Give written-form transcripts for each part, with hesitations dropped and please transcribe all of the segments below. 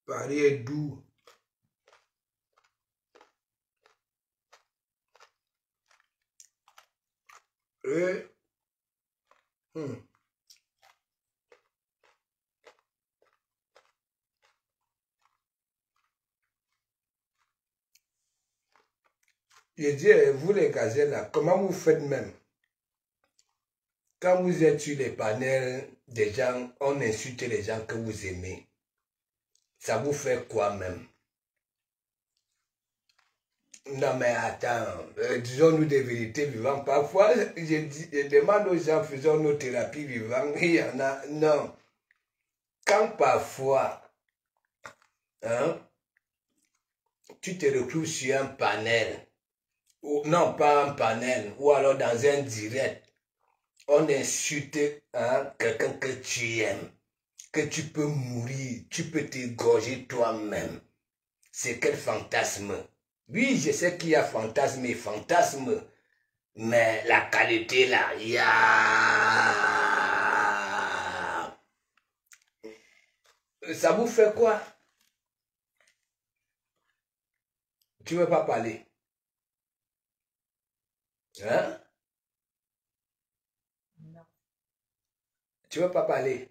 Paris est doux. Et, je dis, vous les gazelles là, comment vous faites même? Quand vous êtes sur les panels des gens, on insulte les gens que vous aimez. Ça vous fait quoi même? Non mais attends, disons-nous des vérités vivantes. Parfois, je demande aux gens, faisons nos thérapies vivantes, il y en a, non. Quand parfois, hein, tu te retrouves sur un panel, ou non pas un panel, ou alors dans un direct, on insulte hein, quelqu'un que tu aimes, que tu peux mourir, tu peux t'égorger toi-même. C'est quel fantasme? Oui, je sais qu'il y a fantasme et fantasme, mais la qualité là, il y a... Ça vous fait quoi? Tu veux pas parler? Hein? Non. Tu veux pas parler?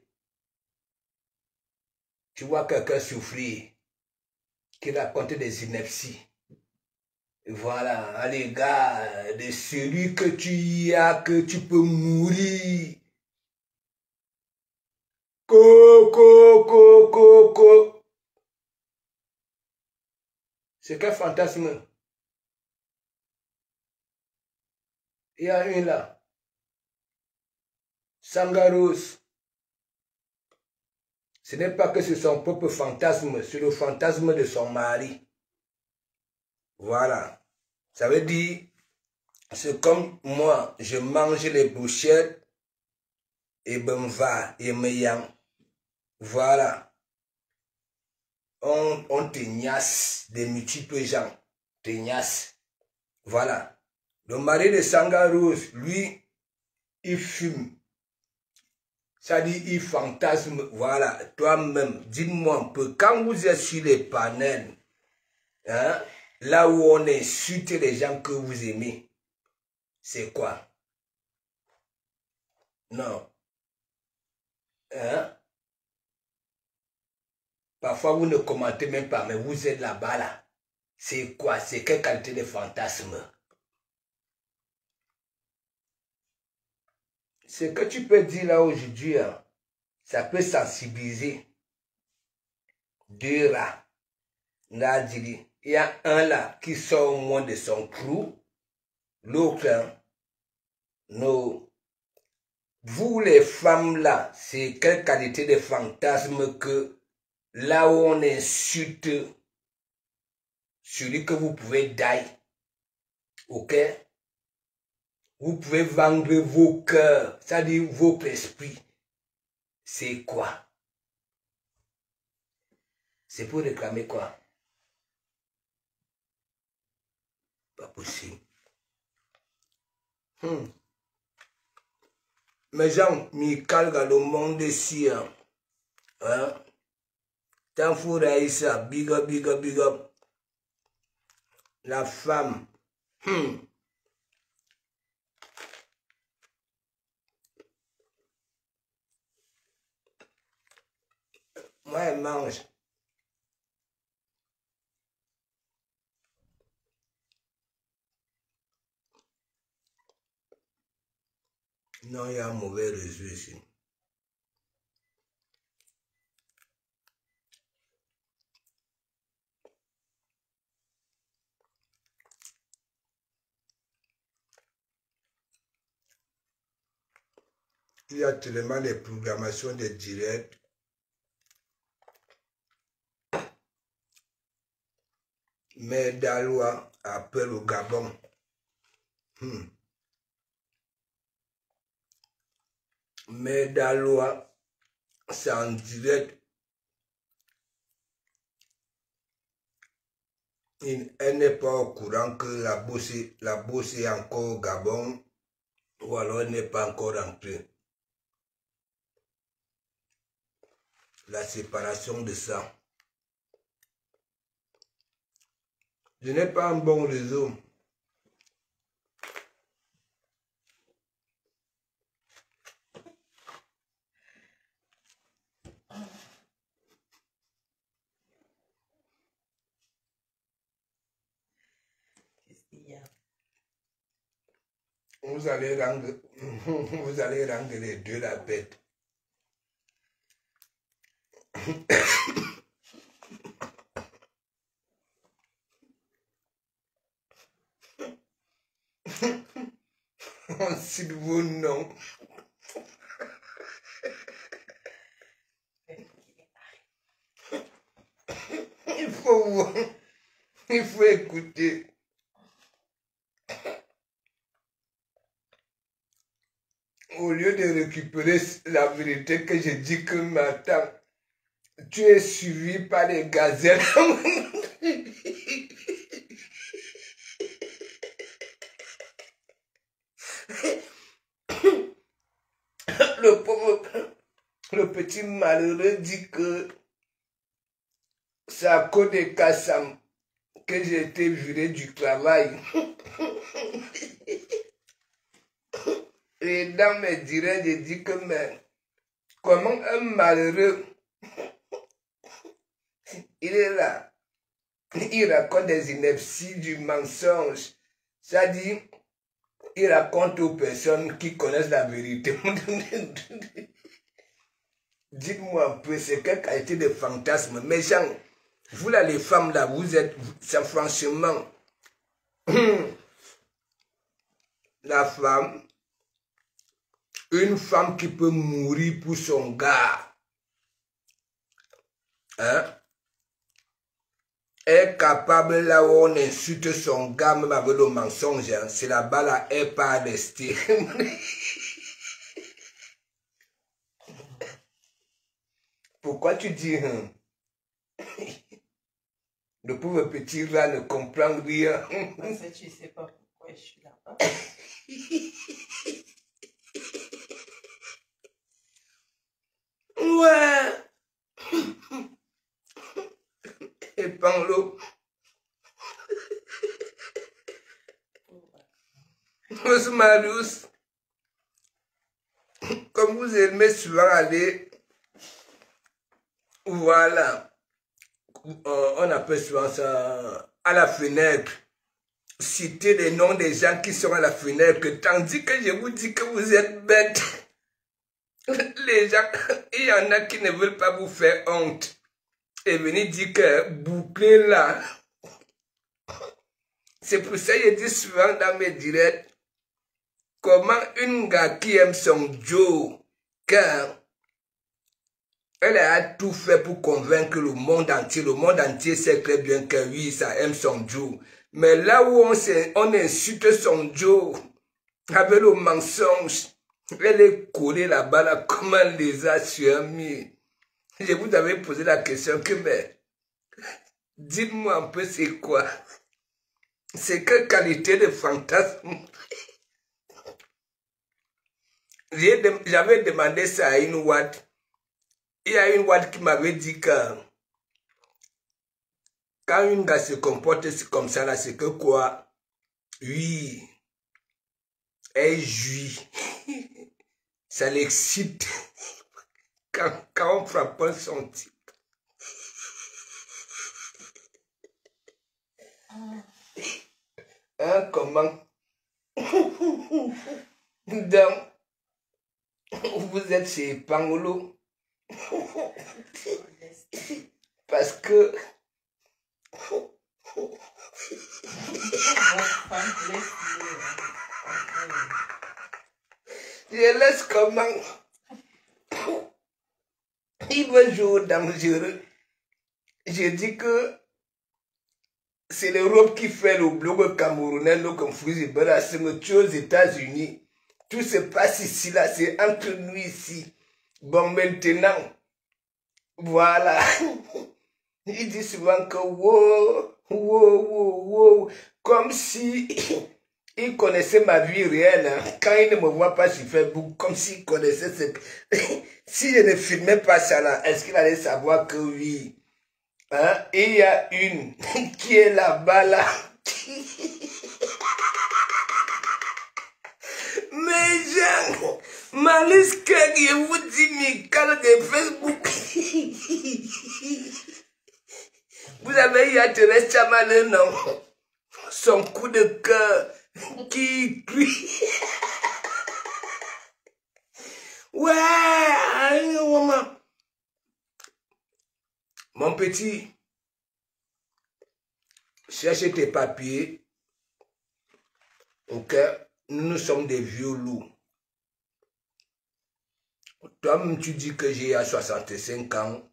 Tu vois quelqu'un souffrir, qui raconte des inepties. Voilà, allez gars, de celui que tu as, que tu peux mourir. Co. C'est quel fantasme? Il y a une là. Sangaros. Ce n'est pas que c'est son propre fantasme, c'est le fantasme de son mari. Voilà. Ça veut dire, c'est comme moi, je mange les bouchettes et ben va et me yam. Voilà. On teignasse des multiples gens. Teignasse. Voilà. Le mari de Sangaros, lui, il fume. Ça dit, il fantasme. Voilà. Toi-même, dis-moi un peu, quand vous êtes sur les panels, hein, là où on insulte les gens que vous aimez, c'est quoi? Non. Hein? Parfois, vous ne commentez même pas, mais vous êtes là-bas, là. C'est quoi? C'est quelle qualité de fantasme? Ce que tu peux dire là aujourd'hui, hein, ça peut sensibiliser. Deux rats. Il y a un là qui sort au moins de son crew. L'autre, hein, vous les femmes là, c'est quelle qualité de fantasme que là où on insulte celui que vous pouvez die, ok? Vous pouvez vendre vos cœurs, c'est-à-dire votre esprit. C'est quoi? C'est pour réclamer quoi? Pas possible. Mes gens, Mikal dans le monde ici, hein? Tant fou Raïssa, big up, big up, big up. La femme. Moi, elle mange. Non, il y a un mauvais réseau ici. Il y a tellement de programmations de direct. Mais Daloa appelle au Gabon. Mais Daloa, c'est en direct. Elle n'est pas au courant que la bourse est encore au Gabon, ou alors elle n'est pas encore rentrée. La séparation de ça. Je n'ai pas un bon réseau. Vous allez rendre les deux la bête. S'il vous non. Il faut écouter. Au lieu de récupérer la vérité que je dis que maintenant, tu es suivi par les gazelles. Le petit malheureux dit que c'est à cause de Kassam que j'ai été viré du travail. Et dans mes directs, je dis que mais comment un malheureux, il est là, il raconte des inepties, du mensonge. Ça dit, il raconte aux personnes qui connaissent la vérité. Dites-moi un peu, c'est quelle qualité de fantasme méchant. Vous là, les femmes là, vous êtes, c'est franchement, la femme, une femme qui peut mourir pour son gars, hein, est capable là où on insulte son gars, même avec le mensonge, hein, c'est là-bas là, elle pas rester. Pourquoi tu dis, hein? Le pauvre petit rat ne comprend rien. Parce que tu sais pas pourquoi je suis là-bas. Ouais. Et Panlo. Marius, comme vous aimez souvent aller, voilà, on appelle souvent ça à la fenêtre, citer les noms des gens qui sont à la fenêtre, tandis que je vous dis que vous êtes bêtes. Les gens, il y en a qui ne veulent pas vous faire honte et venir dire que boucler là. C'est pour ça que je dis souvent dans mes directs, comment une gars qui aime son Joe, car elle a tout fait pour convaincre le monde entier sait très bien que oui, ça aime son Joe. Mais là où on insulte son Joe, avec le mensonge, elle est collée là-bas là, comme un lézard sur un mur. Je vous avais posé la question que, mais, dites-moi un peu c'est quoi? C'est quelle qualité de fantasme? J'avais demandé ça à une Watt. Il y a une Watt qui m'avait dit que quand une gars se comporte comme ça, là, c'est que quoi? Oui, elle jouit. Ça l'excite quand on frappe son type. Hein, comment? Donc, vous êtes chez Pangolo. Parce que je laisse comment il va jouer dangereux. Je dis que c'est l'Europe qui fait le blog camerounais, nous confusons, tu aux États-Unis. Tout se passe ici, là, c'est entre nous ici. Bon, maintenant, voilà. Il dit souvent que wow, comme si il connaissait ma vie réelle. Hein. Quand il ne me voit pas sur Facebook, comme s'il connaissait ce... Si je ne filmais pas ça là, est-ce qu'il allait savoir que oui, Hein? Il y a une qui est là-bas là. Mais Jean, malice que je vous dis, Michael de Facebook. Vous avez eu à Thérèse Chamalet, non? Son coup de cœur qui crie. Ouais, maman. Mon petit, cherche tes papiers. Ok? Nous sommes des vieux loups. Toi-même, tu dis que j'ai à 65 ans.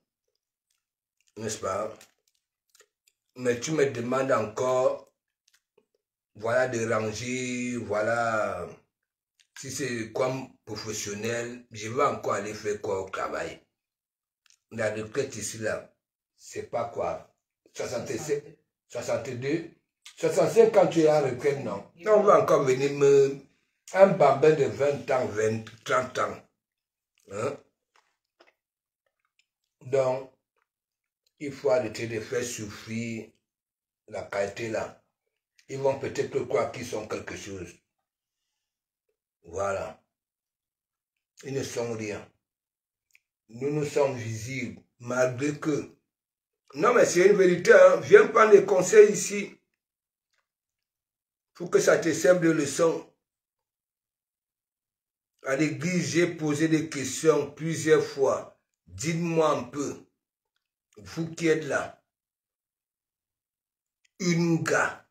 N'est-ce pas? Mais tu me demandes encore, voilà, de ranger, voilà. Si c'est comme professionnel, je vais encore aller faire quoi au travail? La retraite ici, là, c'est pas quoi? 67, 62, 65 quand tu es en retraite, non? On va encore venir me... Un bambin de 20 ans, 20, 30 ans. Hein? Donc, il faut arrêter de faire souffrir la qualité là. Ils vont peut-être croire qu'ils sont quelque chose. Voilà. Ils ne sont rien. Nous sommes visibles, malgré que... Non, mais c'est une vérité, hein. Viens prendre des conseils ici. Pour que ça te serve de leçon. À l'église, j'ai posé des questions plusieurs fois. Dites-moi un peu, vous qui êtes là, une gars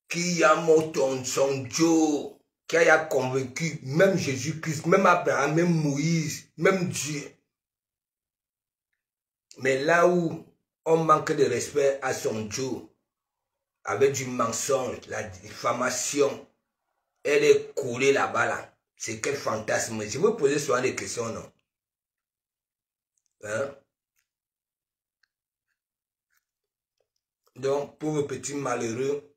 qui a monté son Dieu, qui a convaincu même Jésus-Christ, même Abraham, même Moïse, même Dieu. Mais là où on manque de respect à son Dieu, avec du mensonge, la diffamation, elle est coulée là-bas là. C'est quel fantasme. Je veux poser souvent des questions, non? Hein? Donc, pauvre petit malheureux,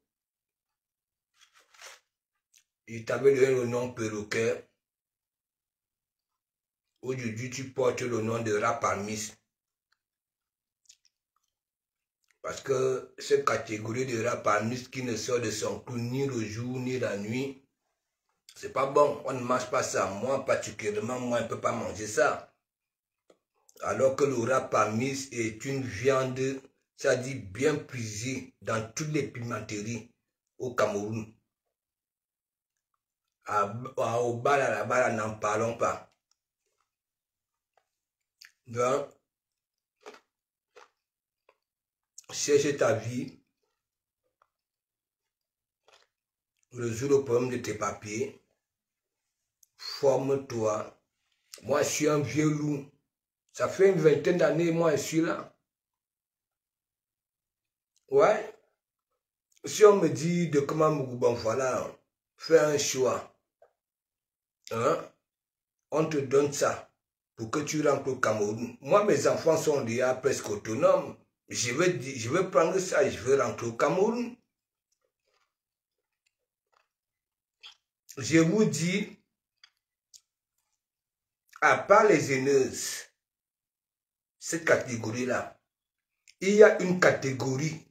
il t'avait donné le nom perroquet. Aujourd'hui, tu portes le nom de Rapamis. Parce que cette catégorie de Rapamis qui ne sort de son cou ni le jour ni la nuit, c'est pas bon. On ne mange pas ça. Moi, particulièrement, moi, je ne peux pas manger ça. Alors que le Rapamis est une viande, ça dit bien prisée dans toutes les pimenteries au Cameroun. Au bas là-bas, n'en parlons pas. Donc, cherche ta vie, résous le problème de tes papiers, forme-toi. Moi, je suis un vieux loup. Ça fait une vingtaine d'années, moi, je suis là. Ouais. Si on me dit de comment bon, voilà, fais un choix. Hein? On te donne ça pour que tu rentres au Cameroun. Moi, mes enfants sont déjà presque autonomes. Je vais prendre ça et je vais rentrer au Cameroun. Je vous dis, à part les haineuses, cette catégorie-là, il y a une catégorie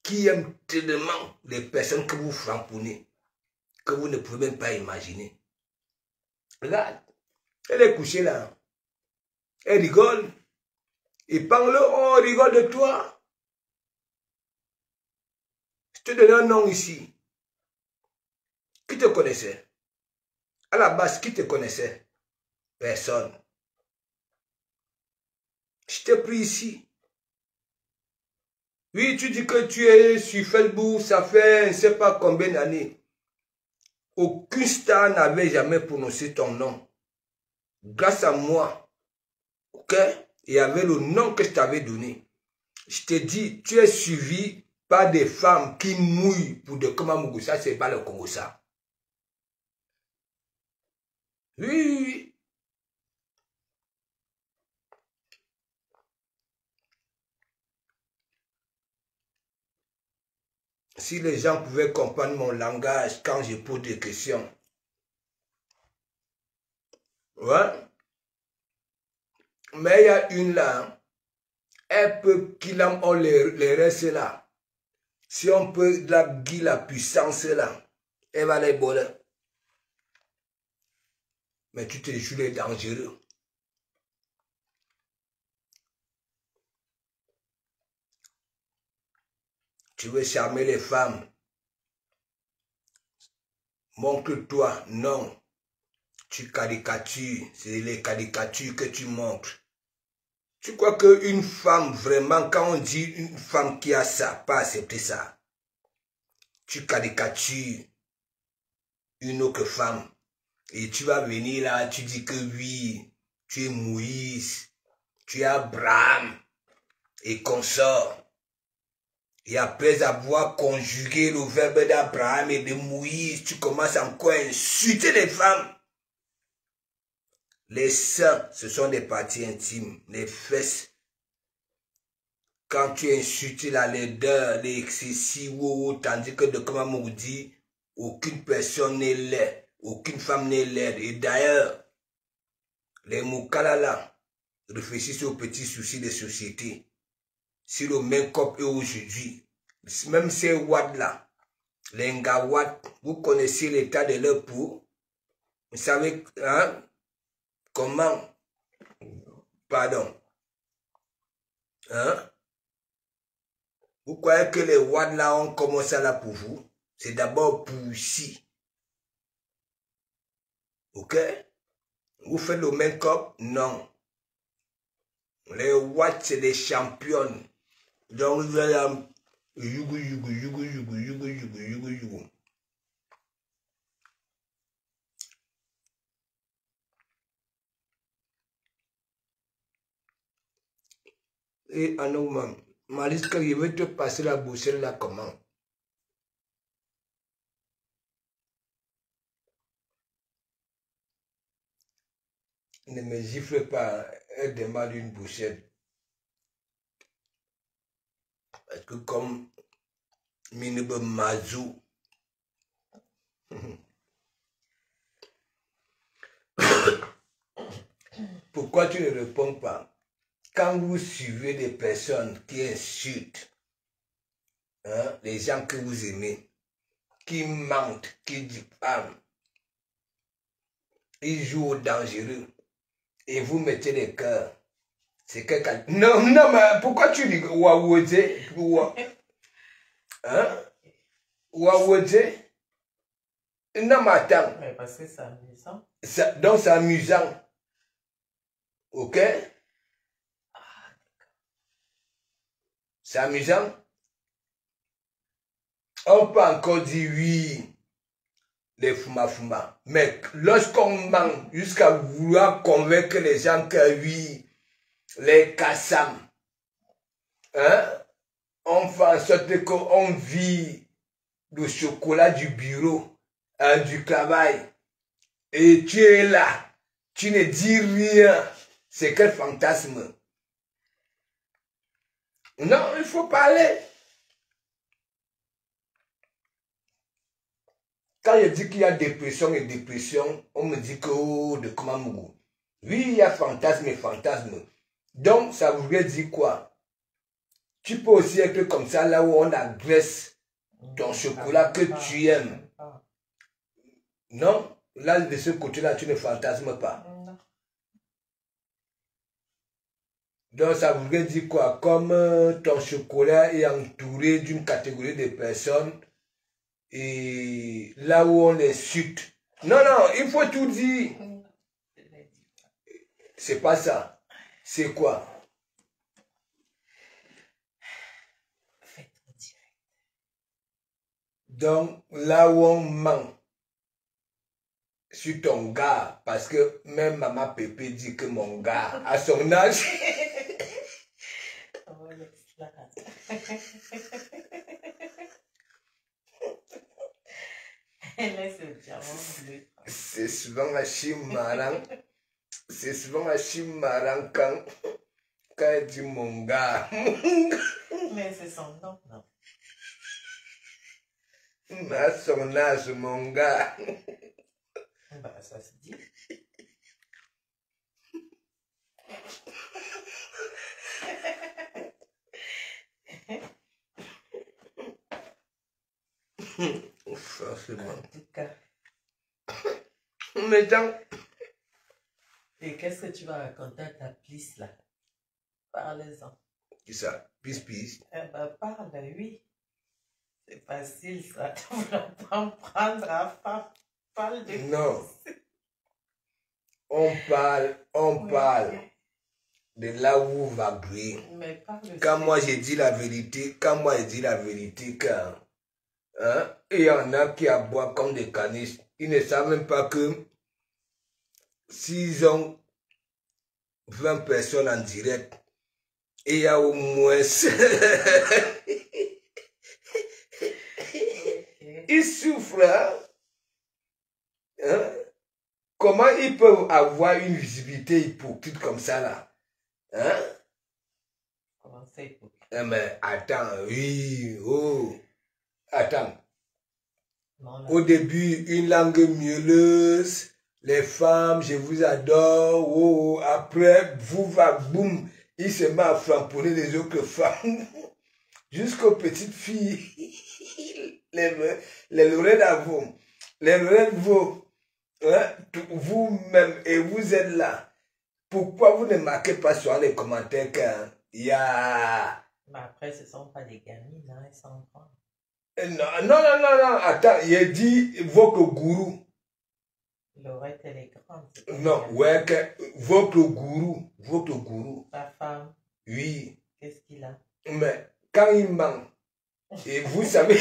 qui aime tellement les personnes que vous frapponnez, que vous ne pouvez même pas imaginer. Regarde, elle est couchée là. Elle rigole. Et parle, on rigole de toi. Je te donne un nom ici. Qui te connaissait? À la base, qui te connaissait? Personne. Je t'ai pris ici. Oui, tu dis que tu es sur Facebook, ça fait je ne sais pas combien d'années. Aucune star n'avait jamais prononcé ton nom. Grâce à moi, ok? Il y avait le nom que je t'avais donné. Je te dis, tu es suivi par des femmes qui mouillent pour de Kamamougou. Ça, c'est pas le Congo, ça. Oui, oui, oui. Si les gens pouvaient comprendre mon langage quand je pose des questions. Ouais. Mais il y a une là, un peu qu'il ont les restes là. Si on peut la puissance là, elle va les voler. Mais tu te joues les dangereux. Tu veux charmer les femmes. Montre-toi, non. Tu caricatures, c'est les caricatures que tu montres. Tu crois qu'une femme, vraiment, quand on dit une femme qui a ça, pas accepter ça, tu caricatures une autre femme. Et tu vas venir là, tu dis que oui, tu es Moïse, tu es Abraham, et consort. Et après avoir conjugué le verbe d'Abraham et de Moïse, tu commences encore à insulter les femmes. Les seins, ce sont des parties intimes, les fesses. Quand tu insultes la laideur, les excessifs, tandis que de comme on dit, aucune personne n'est laide, aucune femme n'est laide. Et d'ailleurs, les Moukalala réfléchissent aux petits soucis des sociétés. Si le même corps est aujourd'hui, même ces Wads là, les Ngawad, vous connaissez l'état de leur peau, vous savez hein, comment, pardon, hein, vous croyez que les Wads là ont commencé là pour vous? C'est d'abord pour ici. Ok? Vous faites le même corps? Non. Les Wads c'est des championnes. Donc vous allez yugu. Et en moment, Malice, quand je vais te passer la boussole là, comment? Ne me gifle pas, elle demande une bouchette. Parce que comme Minebe Mazou, pourquoi tu ne réponds pas? Quand vous suivez des personnes qui insultent, hein, les gens que vous aimez, qui mentent, qui diffament, ils jouent au dangereux, et vous mettez les cœurs. C'est quelqu'un. Non, non, mais pourquoi tu dis Wawodé? Hein? Wawodé? Non, mais attends. Mais parce que c'est amusant. Donc, c'est amusant. Ok? C'est amusant. On peut encore dire oui, les fuma. Mais lorsqu'on ment jusqu'à vouloir convaincre les gens que oui, les kassam, hein? On fait en sorte qu'on vit le chocolat du bureau, hein, du travail. Et tu es là, tu ne dis rien. C'est quel fantasme? Non, il faut parler. Quand je dis qu'il y a dépression et dépression, on me dit que oh, de comment Mougou. Oui, il y a fantasme et fantasme. Donc, ça voudrait dire quoi? Tu peux aussi être comme ça, là où on agresse ton chocolat que tu aimes. Non? Là, de ce côté-là, tu ne fantasmes pas. Donc, ça voudrait dire quoi? Comme ton chocolat est entouré d'une catégorie de personnes, et là où on insulte. Non, non, il faut tout dire. C'est pas ça. C'est quoi? Donc, là où on ment sur ton gars, parce que même maman Pépé dit que mon gars, à son âge... C'est souvent un chimarran. C'est souvent un chimarran quand elle dit mon gars. Mais c'est son nom, non? Mais à son âge, mon gars. Bah, ça se dit. Franchement. En tout cas. Mais donc, Et qu'est-ce que tu vas raconter à ta plisse là? Parlez-en. qui ça? Peace. Eh ben, parle, oui. C'est facile ça. Tu ne vas pas me prendre à femme. Parle de Non. plisse. On Oui. parle de là où vous vaguez. Mais parle Quand aussi. moi j'ai dit la vérité, quand hein, il y en a qui aboient comme des canisses, ils ne savent même pas que s'ils ont 20 personnes en direct, il y a au moins Ok. ils souffrent. Hein? Comment ils peuvent avoir une visibilité hypocrite comme ça là? Hein? Comment c'est hypocrite? Mais attends, oui, oh, attends. Non, là. Au début, une langue mielleuse, les femmes, je vous adore, oh, après, boum, il se met à flamponner les autres femmes, jusqu'aux petites filles, les Lorraine à vous, les Lorraine vous, hein, vous-même, et vous êtes là. Pourquoi vous ne marquez pas sur les commentaires qu'il y a... Mais après, ce ne sont pas des gamines, hein, ils sont grands. Non, attends, il a dit votre gourou. Laurette, elle est grande. Non, ouais, votre gourou, Ta femme, oui, qu'est-ce qu'il a? mais quand il ment, et vous savez,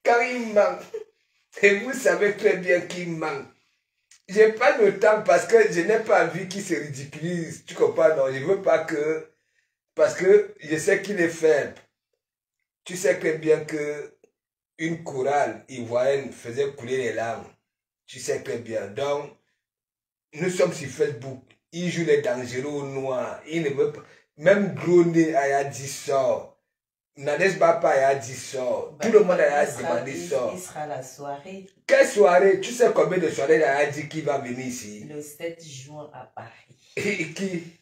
quand il ment, et vous savez très bien qu'il ment, j'ai pas le temps parce que je n'ai pas envie qu'il se ridiculise, tu comprends, non, je veux pas que, parce que je sais qu'il est faible. Tu sais très bien que une chorale ivoirienne faisait couler les larmes. Tu sais très bien. Donc, nous sommes sur Facebook. Il joue les dangereux au noir. Il ne veut pas. Même Groné a dit sort. Nadès Bapa a dit sort. Tout le monde a demandé sort. Il sera la soirée. Quelle soirée? Tu sais combien de soirées il a dit qu'il va venir ici? Le 7 juin à Paris. Et qui?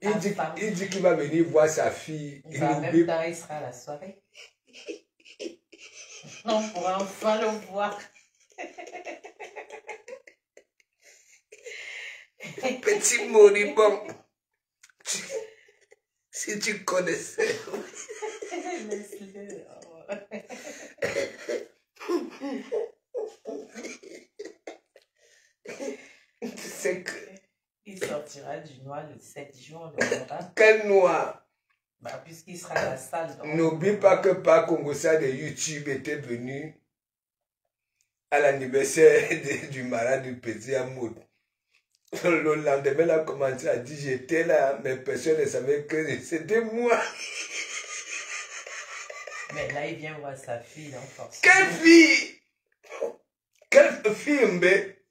Il dit qu'il va venir voir sa fille. En même temps, il sera à la soirée. On pourra enfin le voir. Petit moribond. Si tu connaissais. Laisse-le. Tu sais que... Il sortira du noir le 7 juin, on le verra. Quel noir? Bah, puisqu'il sera à la salle. N'oublie pas que par Congossa de YouTube était venu à l'anniversaire du malade du petit Amoud. Le lendemain, il a commencé à dire j'étais là, mais personne ne savait que c'était moi. Mais là, il vient voir sa fille, donc forcément. Quelle fille? Quelle fille, mais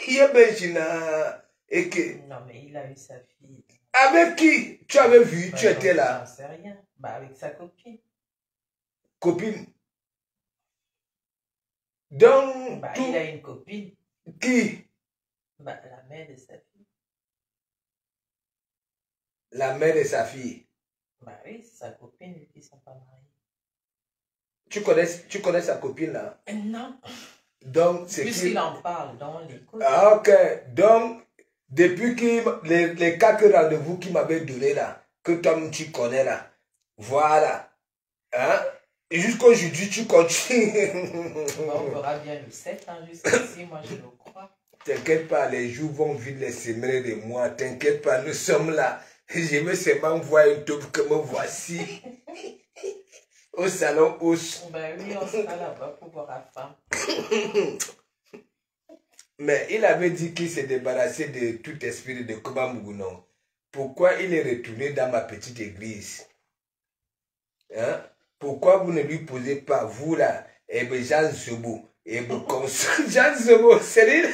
il y a Benjina et que. Non, mais il a eu sa fille. Avec qui? Tu avais vu, Bah, tu étais là. J'en sais rien. Bah, avec sa copine. Copine. Donc, Bah, tout... il a une copine. Qui? Bah, la mère de sa fille. La mère de sa fille. Bah oui, c'est sa copine, ils ne sont pas mariés. Tu connais sa copine là? Non. Donc, c'est puisqu'il en parle dans l'écoute. Ah, ok. Donc, depuis les 4 rendez-vous qu'il m'avait donné là, que toi tu connais là, voilà. Hein? Et jusqu'aujourd'hui, tu continues. Bon, on verra bien le 7, hein, jusqu'ici, moi je le crois. T'inquiète pas, les jours vont vite les semaines de mois. T'inquiète pas, nous sommes là. Je veux seulement voir une taupe que me voici. Au salon Hausse. Ben oui, on sera là-bas pour voir la femme. Mais il avait dit qu'il s'est débarrassé de tout esprit de Kobamougunon. Pourquoi il est retourné dans ma petite église? Hein? Pourquoi vous ne lui posez pas, vous là, et bien Jean Zebo, et bien comme ça, Jean Zebo, c'est lui,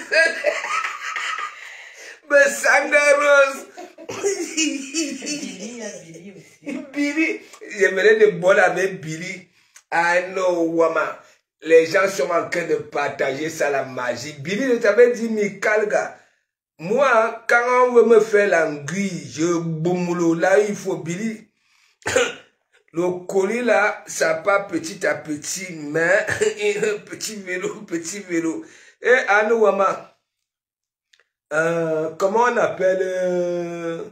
mais Sangaros. Billy, il y a Billy aussi. Billy, j'aimerais de bol avec Billy. Ah non, Wama. Les gens sont en train de partager ça, la magie. Billy, je t'avais dit, Mikalga. Moi, quand on veut me faire l'anguille, je boumoulo, là, il faut Billy. Le colis là, ça part petit à petit, mais petit vélo. Et Anouama, comment on appelle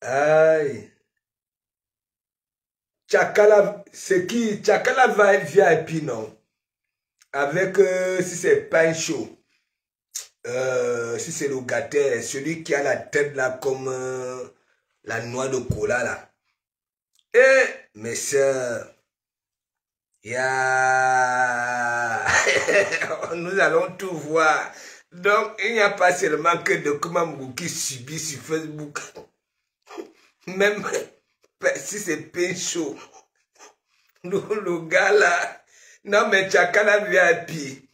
aïe, Chakala, c'est qui? Chakala va VIP, non? Avec, si c'est pain chaud. Si c'est le gâteau, celui qui a la tête là comme la noix de cola là. Et mes soeurs, nous allons tout voir. Donc il n'y a pas seulement que de Kumamou qui subit sur Facebook. Même si c'est pain chaud. Le gars là, non mais Chakala VIP.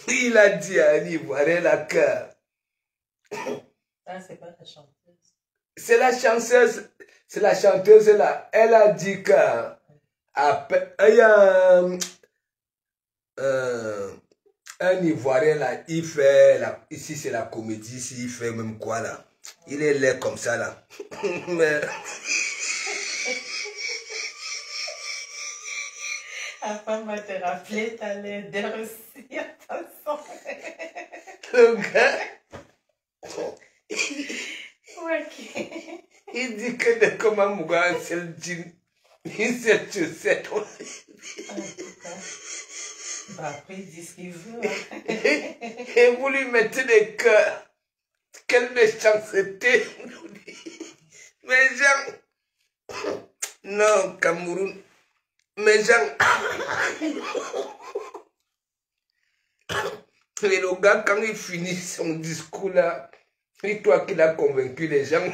Il a dit à Annie, voilà la cœur. Ah, c'est pas la chanteuse. C'est la chanteuse. C'est la chanteuse là. Elle a dit que il y a un Ivoirien là, il fait ici c'est la comédie, ici il fait même quoi là. Il est laid comme ça là. Mais La femme va te rappeler ta laideur aussi, attention. le gars, Ok. il dit que de comment Mouga un seul jean, une seule chaussette. En tout cas, bah après il dit ce qu'il veut. Et vous lui mettez des cœurs. Quelle méchanceté. Mais gens, non, Cameroun. Mais gens, et le gars, quand il finit son discours là, c'est toi qui l'as convaincu les gens.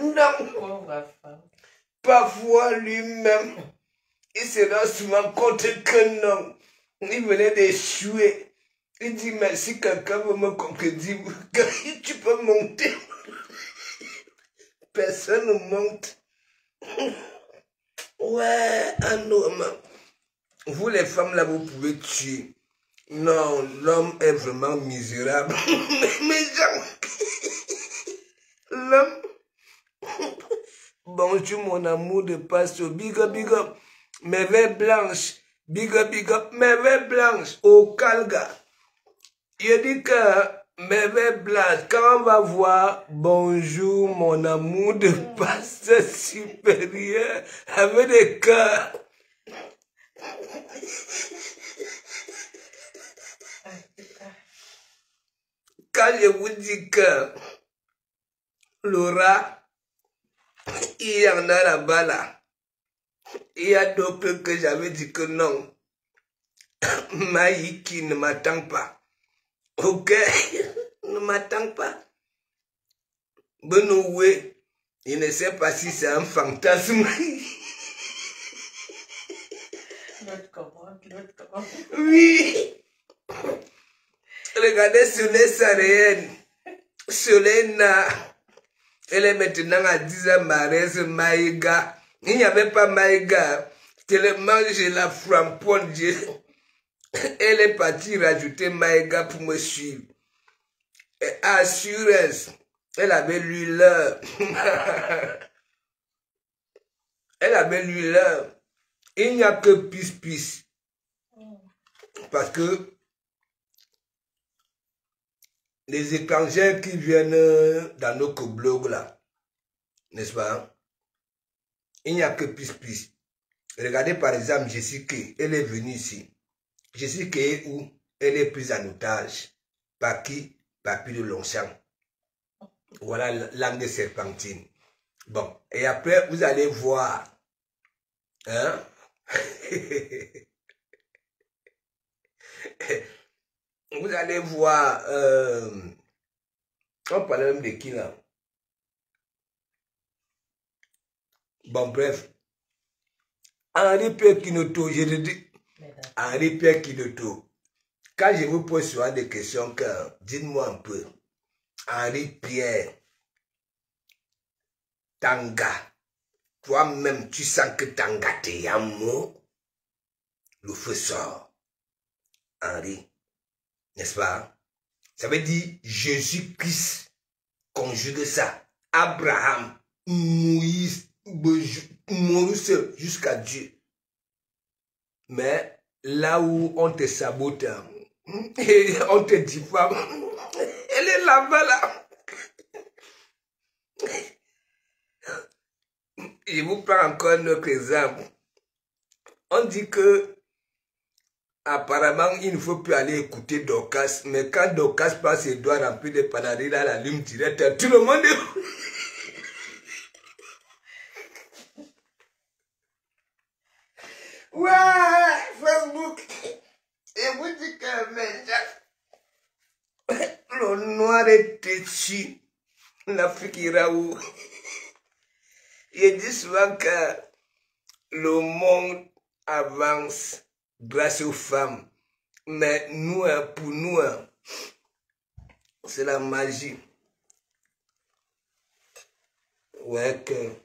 Non, Pauvre femme. parfois lui-même, il se rend souvent compte que non, il venait d'échouer. Il dit, mais si quelqu'un veut me contredire, tu peux monter. Personne ne monte. Ouais, un homme. Vous les femmes là, vous pouvez tuer. Non, l'homme est vraiment misérable. Mais gens, l'homme. Bonjour mon amour de pasteur. Big up, big up. Mes verres blanches. Big up, mes verres blanches. Au Calga. Il dit que mes verres blanches, quand on va voir bonjour mon amour de pasteur supérieur avec des cœurs. Quand je vous dis que Laura, il y en a là-bas là. Il y a d'autres que j'avais dit que non. Maï qui ne m'attend pas. Ok? Ne m'attend pas. Benoué, il ne sait pas si c'est un fantasme. L'autre commande. Oui. Regardez Soleil Saréenne. Soleil Na. Elle est maintenant à 10 ans, Marès Maïga. Il n'y avait pas Maïga. Tellement je la framponne. Elle est partie rajouter Maïga pour me suivre. Et Assurance. Elle avait lu l'heure. Elle avait lu l'heure. Il n'y a que pis. Parce que les étrangers qui viennent dans nos blogs là, n'est-ce pas? Il n'y a que pis. Regardez par exemple Jessica, elle est venue ici. Jessica est où? Elle est prise en otage. Par qui? Papy de Longchamp. Voilà langue serpentine. Bon, et après vous allez voir. Hein? Vous allez voir, on parle même de qui là? Bon, bref. Henri-Pierre Kinoto, je le dis. Henri-Pierre Kinoto. Quand je vous pose souvent des questions, dites-moi un peu. Henri-Pierre Tanga, toi-même, tu sens que Tanga t'es un mot, le feu sort. Henri, n'est-ce pas? Ça veut dire Jésus-Christ conjugue ça. Abraham, Moïse, Maurice jusqu'à Dieu. Mais là où on te sabote, et on te diffame, elle est là-bas là. Je vous prends encore un autre exemple. On dit que apparemment il ne faut plus aller écouter Dorcas, mais quand Dorcas passe ses doigts remplis de panaderie là, la lume directe, tout le monde est... Ouais, Facebook. Et vous dites que le noir est têtu. L'Afrique ira où? Je dis souvent que le monde avance grâce aux femmes. Mais nous, pour nous, c'est la magie. Ouais, que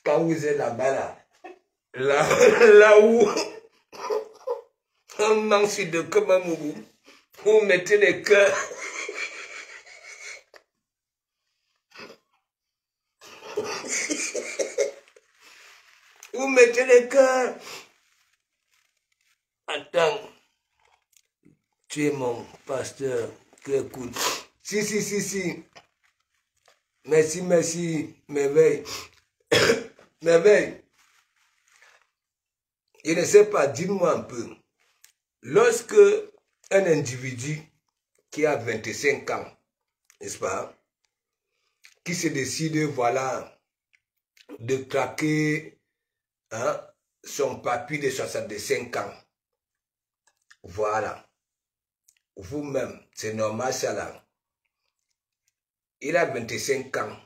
quand vous êtes là-bas, là où on mange de Komamougou, vous mettez les cœurs. Vous mettez les cœurs. Attends. Tu es mon pasteur. Tu écoutes. Si. Merci, merveille. Merveille. Je ne sais pas, dis-moi un peu. Lorsque un individu qui a 25 ans, n'est-ce pas, qui se décide, voilà, de traquer son papy de 65 ans, voilà, vous-même, c'est normal ça là. Il a 25 ans,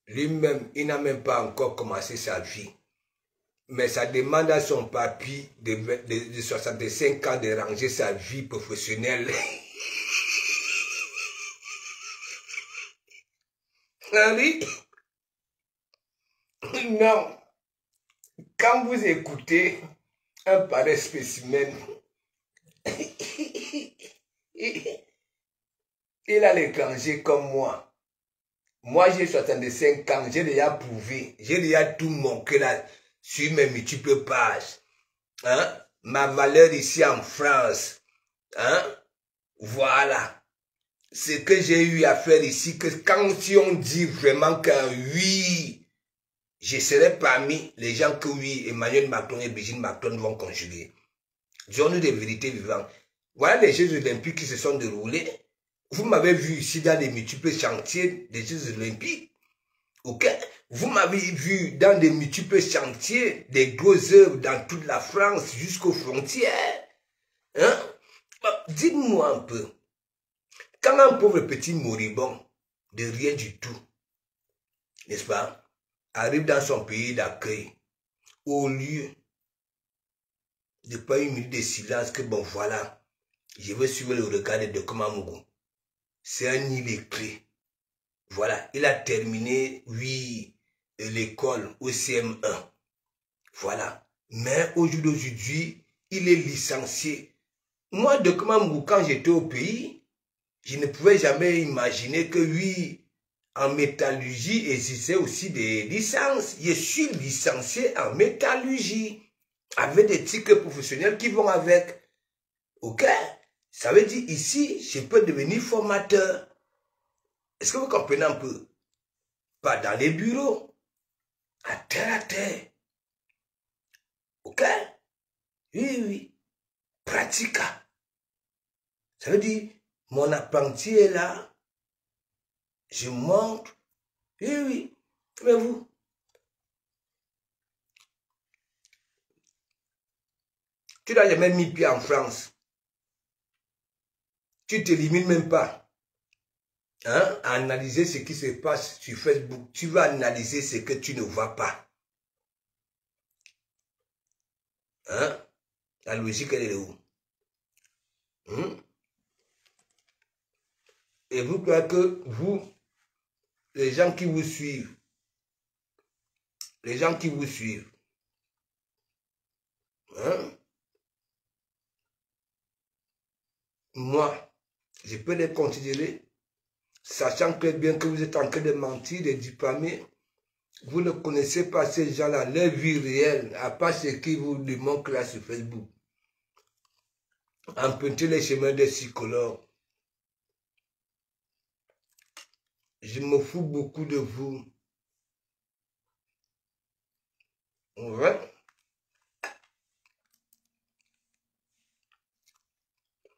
lui-même, il n'a même pas encore commencé sa vie. Mais ça demande à son papy de 65 ans de ranger sa vie professionnelle. Henri, non. Quand vous écoutez un pareil spécimen, il a l'étranger comme moi. Moi, j'ai 65 ans, j'ai déjà prouvé, j'ai déjà tout montré là sur mes multiples pages. Ma valeur ici en France. Voilà. Ce que j'ai eu à faire ici, que quand si on dit vraiment que oui, je serai parmi les gens que oui, Emmanuel Macron et Brigitte Macron vont conjuguer. Disons-nous des vérités vivantes. Voilà les Jeux olympiques qui se sont déroulés. Vous m'avez vu ici dans les multiples chantiers des Jeux olympiques. Ok? Vous m'avez vu dans des multiples chantiers, des grosses œuvres dans toute la France jusqu'aux frontières. Dites-moi un peu. Quand un pauvre petit moribond, de rien du tout, n'est-ce pas, arrive dans son pays d'accueil, au lieu de pas une minute de silence que bon voilà, je veux suivre le regard de Komamougou. C'est un illettré. Voilà, il a terminé, oui, l'école au CM1. Voilà. Mais au jour d'aujourd'hui, il est licencié. Moi, de Komamougou, quand j'étais au pays, je ne pouvais jamais imaginer que oui, en métallurgie existait aussi des licences. Je suis licencié en métallurgie avec des tickets professionnels qui vont avec. Ok? Ça veut dire ici, je peux devenir formateur. Est-ce que vous comprenez un peu? Pas dans les bureaux, à terre. Ok? Oui. Pratica. Ça veut dire, mon apprenti est là. Je montre. Oui. Mais vous, tu n'as jamais mis pied en France. Tu ne t'élimines même pas. À analyser ce qui se passe sur Facebook. Tu vas analyser ce que tu ne vois pas. La logique, elle est où? Et vous croyez que vous, les gens qui vous suivent, les gens qui vous suivent, hein? Moi, je peux les considérer, sachant très bien que vous êtes en train de mentir, de diffamer. Vous ne connaissez pas ces gens-là, leur vie réelle, à part ce qu'ils vous démontrent là sur Facebook. Empruntez les chemins des psychologues. Je me fous beaucoup de vous. Ouais.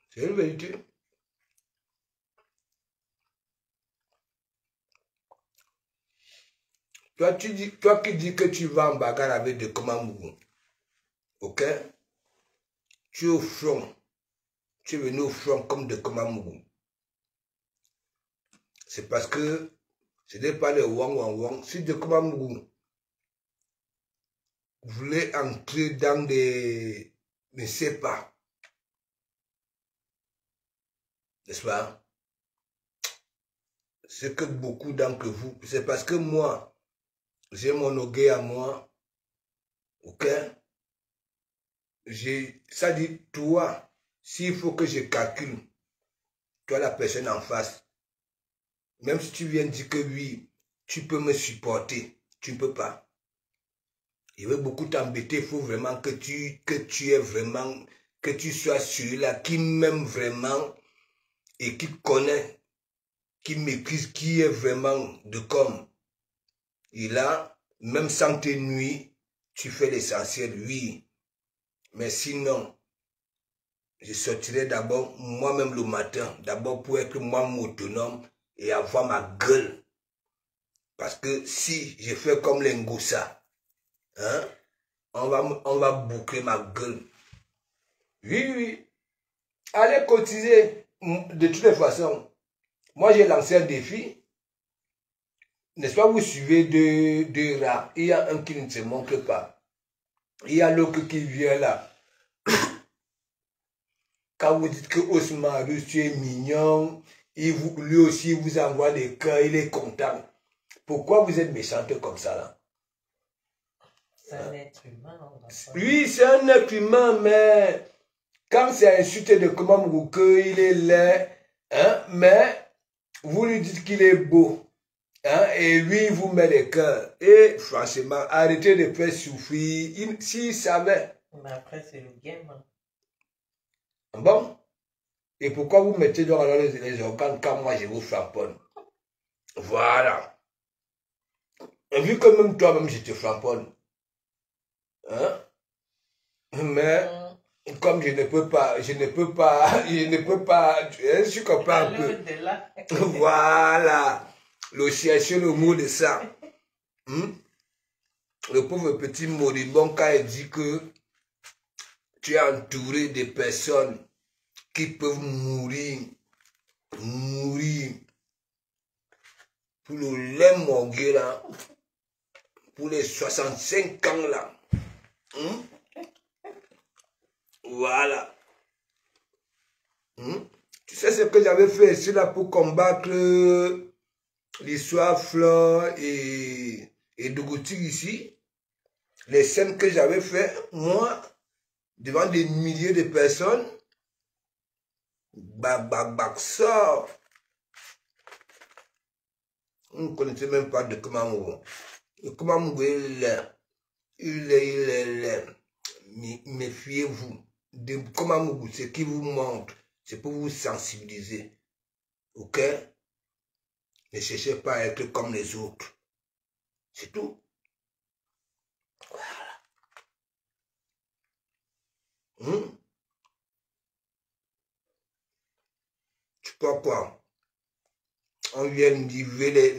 C'est une vérité. Toi qui dis que tu vas en bagarre avec des Komamougou, ok? Tu es au front. Tu es venu au front comme des Komamougou. C'est parce que ce n'est pas le wang. Si des Komamougou voulait entrer dans des... ne sais pas. N'est-ce pas? C'est que beaucoup d'entre vous, c'est parce que moi, j'ai mon orgueil à moi, ok? Ça dit, toi, s'il faut que je calcule, toi la personne en face, même si tu viens dire que oui, tu peux me supporter, tu ne peux pas. Il veut beaucoup t'embêter, il faut vraiment que tu aies vraiment, que tu sois celui-là qui m'aime vraiment et qui connaît, qui maîtrise, qui est vraiment de comme. Et là, même sans tes nuits, tu fais l'essentiel, oui. Mais sinon, je sortirai d'abord moi-même le matin, d'abord pour être moi-même autonome et avoir ma gueule. Parce que si je fais comme les Ngoussa, hein, on va boucler ma gueule. Oui. Allez cotiser. De toutes les façons, moi j'ai lancé un défi. N'est-ce pas, vous suivez deux rats. Il y a un qui ne se montre pas. Il y a l'autre qui vient là. Quand vous dites que Osman tu es mignon, lui aussi vous envoie des cœurs, il est content. Pourquoi vous êtes méchante comme ça là? C'est un être humain. Oui, c'est un être humain, mais quand c'est insulté de comment il est laid, hein, mais vous lui dites qu'il est beau. Hein, et lui, il vous met les cœurs. Et franchement, arrêtez de faire souffrir. S'il savait. Mais après, c'est le game. Bon. Et pourquoi vous mettez donc alors les organes quand moi je vous framponne? Voilà. Et vu que même toi-même je te framponne. Hein? Mais comme je ne peux pas, je comprends un peu. Voilà. Le chercher le mot de ça. Le pauvre petit moribond, quand il dit que tu es entouré de personnes qui peuvent mourir pour le lait morgué là, pour les 65 ans là. Voilà. Tu sais ce que j'avais fait ici là pour combattre l'histoire Flore et Dougouti ici? Les scènes que j'avais fait, moi, devant des milliers de personnes, sort. On ne connaissait même pas de Komamougou. Le Komamougou, il est. Méfiez-vous. De Komamougou, ce qui vous montre, c'est pour vous sensibiliser. Ok? Ne cherchez pas à être comme les autres. C'est tout. Voilà. Tu crois quoi? On vient niveler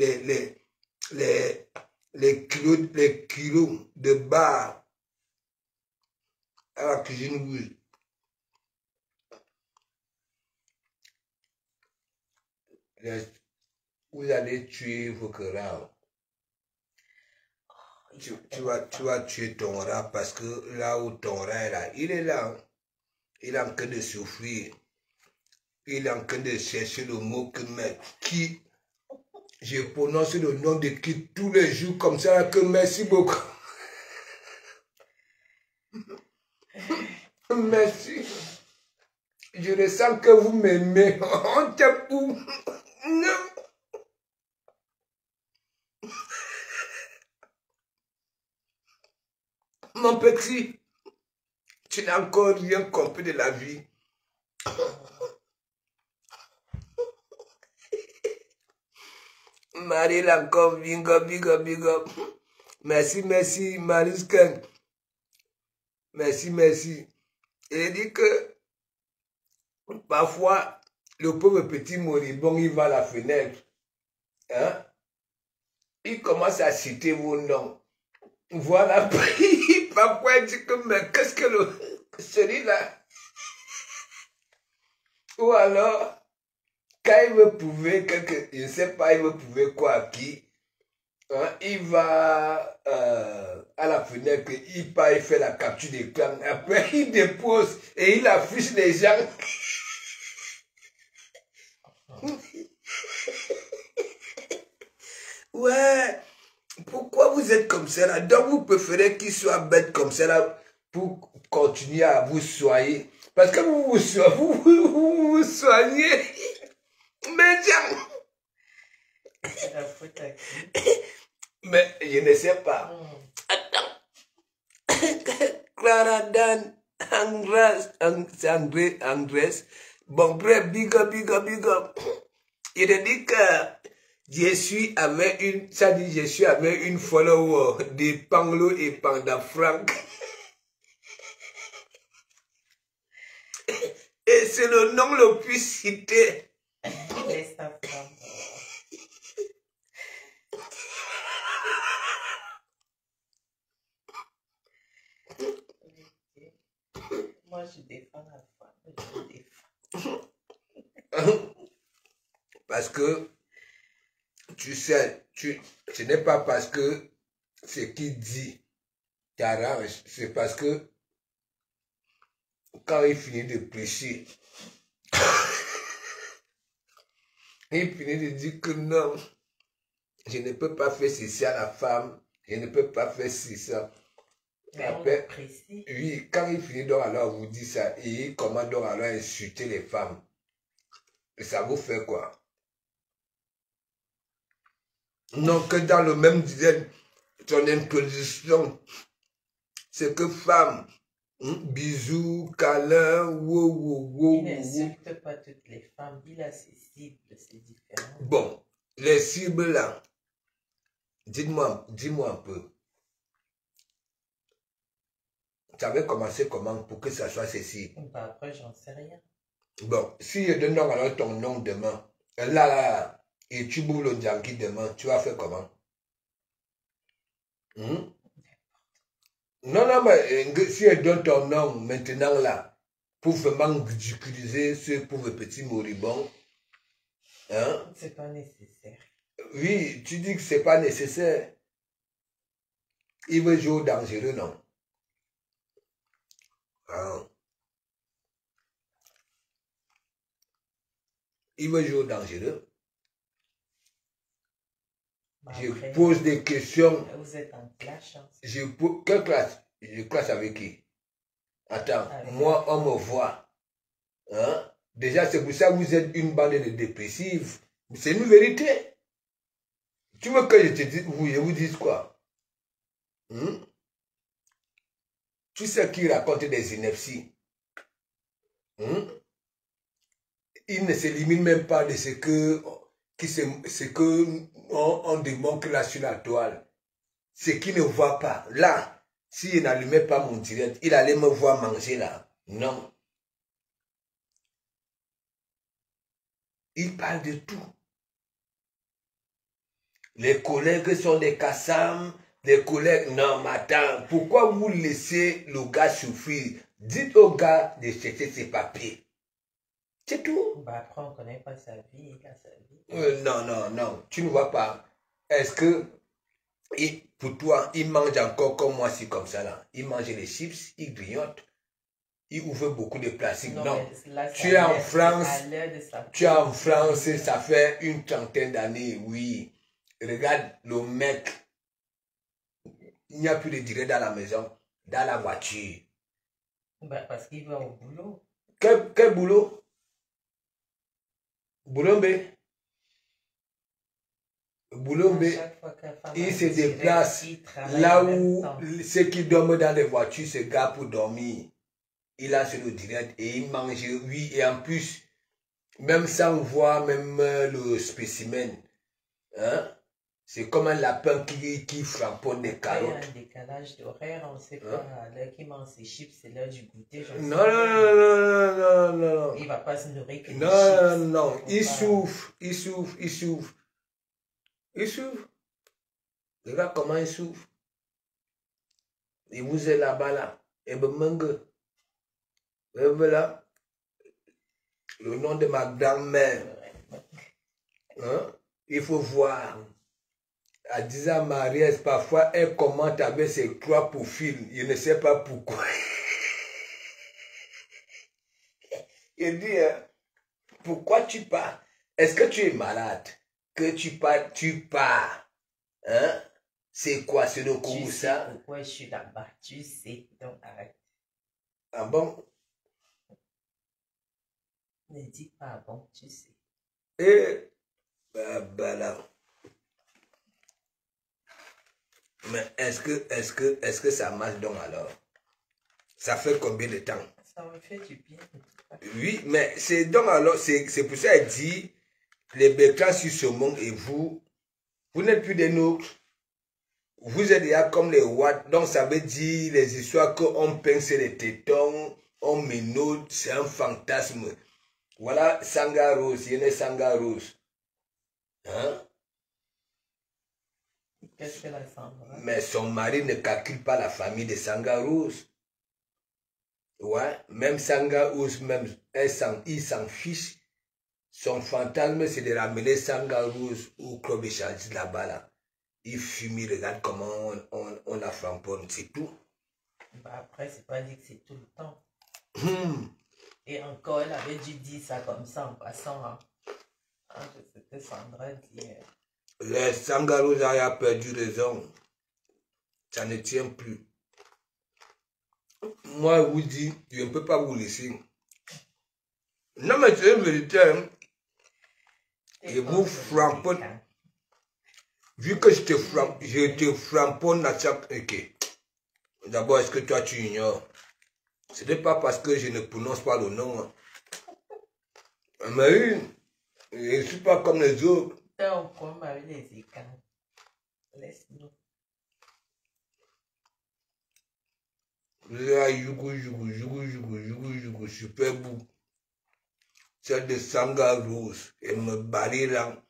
les kilos de bar à la cuisine rouge. Vous allez tuer vos coraux. Tu vas tuer ton rat parce que là où ton rat est là, il est là. Il est en train de souffrir. Il est en train de chercher le mot que mais qui Je prononce le nom de qui tous les jours comme ça que merci beaucoup. Merci. Je ressens que vous m'aimez. On te pour. Mon petit, tu n'as encore rien compris de la vie. Marie encore, big up, big up, big up. Merci, merci, Marisken. Merci, merci. Il dit que parfois, le pauvre petit moribond, il va à la fenêtre. Hein? Il commence à citer vos noms. Voilà, parfois il dit que, mais qu'est-ce que celui-là? Ou alors, quand il veut prouver quelque, je ne sais pas, il veut prouver quoi à qui, hein, il va à la fenêtre, il part, il fait la capture d'écran, après il dépose et il affiche les gens. Ouais, pourquoi vous êtes comme ça là? Donc vous préférez qu'il soit bête comme ça là pour continuer à vous soigner. Parce que vous vous soignez. Mais tiens. C'est la faute à qui? Mais je ne sais pas. Attends. Clara Dan, c'est Andrés. Bon, bref, big up, big up, big up. Il a dit que je suis avec une follower de Panglo et Panda Frank. Et c'est le nom le plus cité. Laisse ta femme. Moi, je défends la femme. Je défends. Parce que, tu sais, ce n'est pas parce que ce qu'il dit t'arrange, c'est parce que quand il finit de prêcher, il finit de dire que non, je ne peux pas faire ceci à la femme, je ne peux pas faire ceci. Après, oui, quand il finit donc alors vous dit ça, et il commence donc alors à insulter les femmes. Et ça vous fait quoi? Non, que dans le même dizaine, son introduction, c'est que femme, bisous, câlin, Il n'insulte pas toutes les femmes, il a ses cibles, c'est différent. Bon, les cibles là, dis-moi un peu. Ça avait commencé comment pour que ça soit ces cibles? Bah après, j'en sais rien. Bon, si je donne alors ton nom demain, là, et tu boules le Djanki demain, tu vas faire comment? Non, mais si je donne ton nom maintenant là, pour vraiment ridiculiser ce pauvre petit moribond, hein? C'est pas nécessaire. Oui, tu dis que c'est pas nécessaire. Il veut jouer au dangereux, non? Hein? Il veut jouer au dangereux. Je pose des questions. Vous êtes en clash. Hein. Quelle classe? Je classe avec qui? Attends, moi, on me voit. Hein? Déjà, c'est pour ça que vous êtes une bande de dépressifs. C'est une vérité. Tu veux que je te dise, je vous dise quoi? Tu sais qui raconte des inepties? Il ne se limite même pas de ce que on démontre là sur la toile. Ce qu'il ne voit pas. Là, s'il n'allumait pas mon direct, il allait me voir manger là. Non. Il parle de tout. Les collègues sont des Kassam, des collègues... Non, mais attends, pourquoi vous laissez le gars souffrir? Dites au gars de chercher ses papiers. C'est tout. Bah après, on ne connaît pas sa vie, il a sa vie. Non, tu ne vois pas. Est-ce que, pour toi, il mange encore comme moi, si comme ça là? Il mange les chips, il grignote. il ouvre beaucoup de plastique. Non, Non. mais là, Tu es en France, tu es en France, ça ça fait une trentaine d'années, oui. Regarde le mec, il n'y a plus de durée dans la maison, dans la voiture. bah, parce qu'il va au boulot. Quel boulot? Boulombe. Boulombe, il se déplace là où ceux qui dorment dans les voitures se garent pour dormir. Il a sur le direct et il mange, oui, et en plus, même sans voir même le spécimen, hein, c'est comme un lapin qui framponne des carottes. Il y a un décalage d'horaire, on ne sait pas, à l'heure qu'il mange ses chips, c'est l'heure du goûter. Non. Il ne va pas se nourrir que Non, il souffre. Regarde comment il souffre. Il vous est là-bas, là. Et ben, voilà. Le nom de ma grand-mère. Hein? Il faut voir. À 10 ans, Mariès, parfois, elle commente avec ses 3 profils. Je ne sais pas pourquoi. Il dit, hein, pourquoi tu pars? Est-ce que tu es malade? Que tu pars. Hein? C'est quoi? C'est le coup ça? Pourquoi je suis là-bas? Tu sais, donc arrête. Ah bon? Ne dis pas bon, tu sais. Et là. Mais est-ce que ça marche donc alors? Ça fait combien de temps? Ça me fait du bien. Oui, mais c'est donc alors, c'est pour ça qu'elle dit, les Bécrans sur ce monde et vous n'êtes plus des nôtres. Vous êtes déjà comme les Watts, donc ça veut dire les histoires qu'on pince les tétons, on ménode, c'est un fantasme. Voilà Sanga Rose, il y a Sanga Rose. Hein? Qu'est-ce que la Sandra? Mais son mari ne calcule pas la famille de Sanga Rose. Ouais, même Sanga Rose, même, il s'en fiche. Son fantasme, c'est de ramener Sanga Rose au club échange là-bas, là. Il fume, il regarde comment on la framponne, c'est tout. Bah après, c'est pas dit que c'est tout le temps. Et encore, elle avait dû dire ça comme ça en passant. Hein. Ce que Sandra dit. Le Sanga Rose a perdu raison. Ça ne tient plus. Moi, je vous dis, je ne peux pas vous laisser. Non, mais c'est une vérité. Hein. Et vous framponne. Vu que je te framponne à chaque... Ok. D'abord, est-ce que toi, tu ignores? Ce n'est pas parce que je ne prononce pas le nom. Hein. Mais je ne suis pas comme les autres. On prend avec les écarts. Laisse-nous. Là, super beau. C'est de Sanga Rose. Et me barrer là.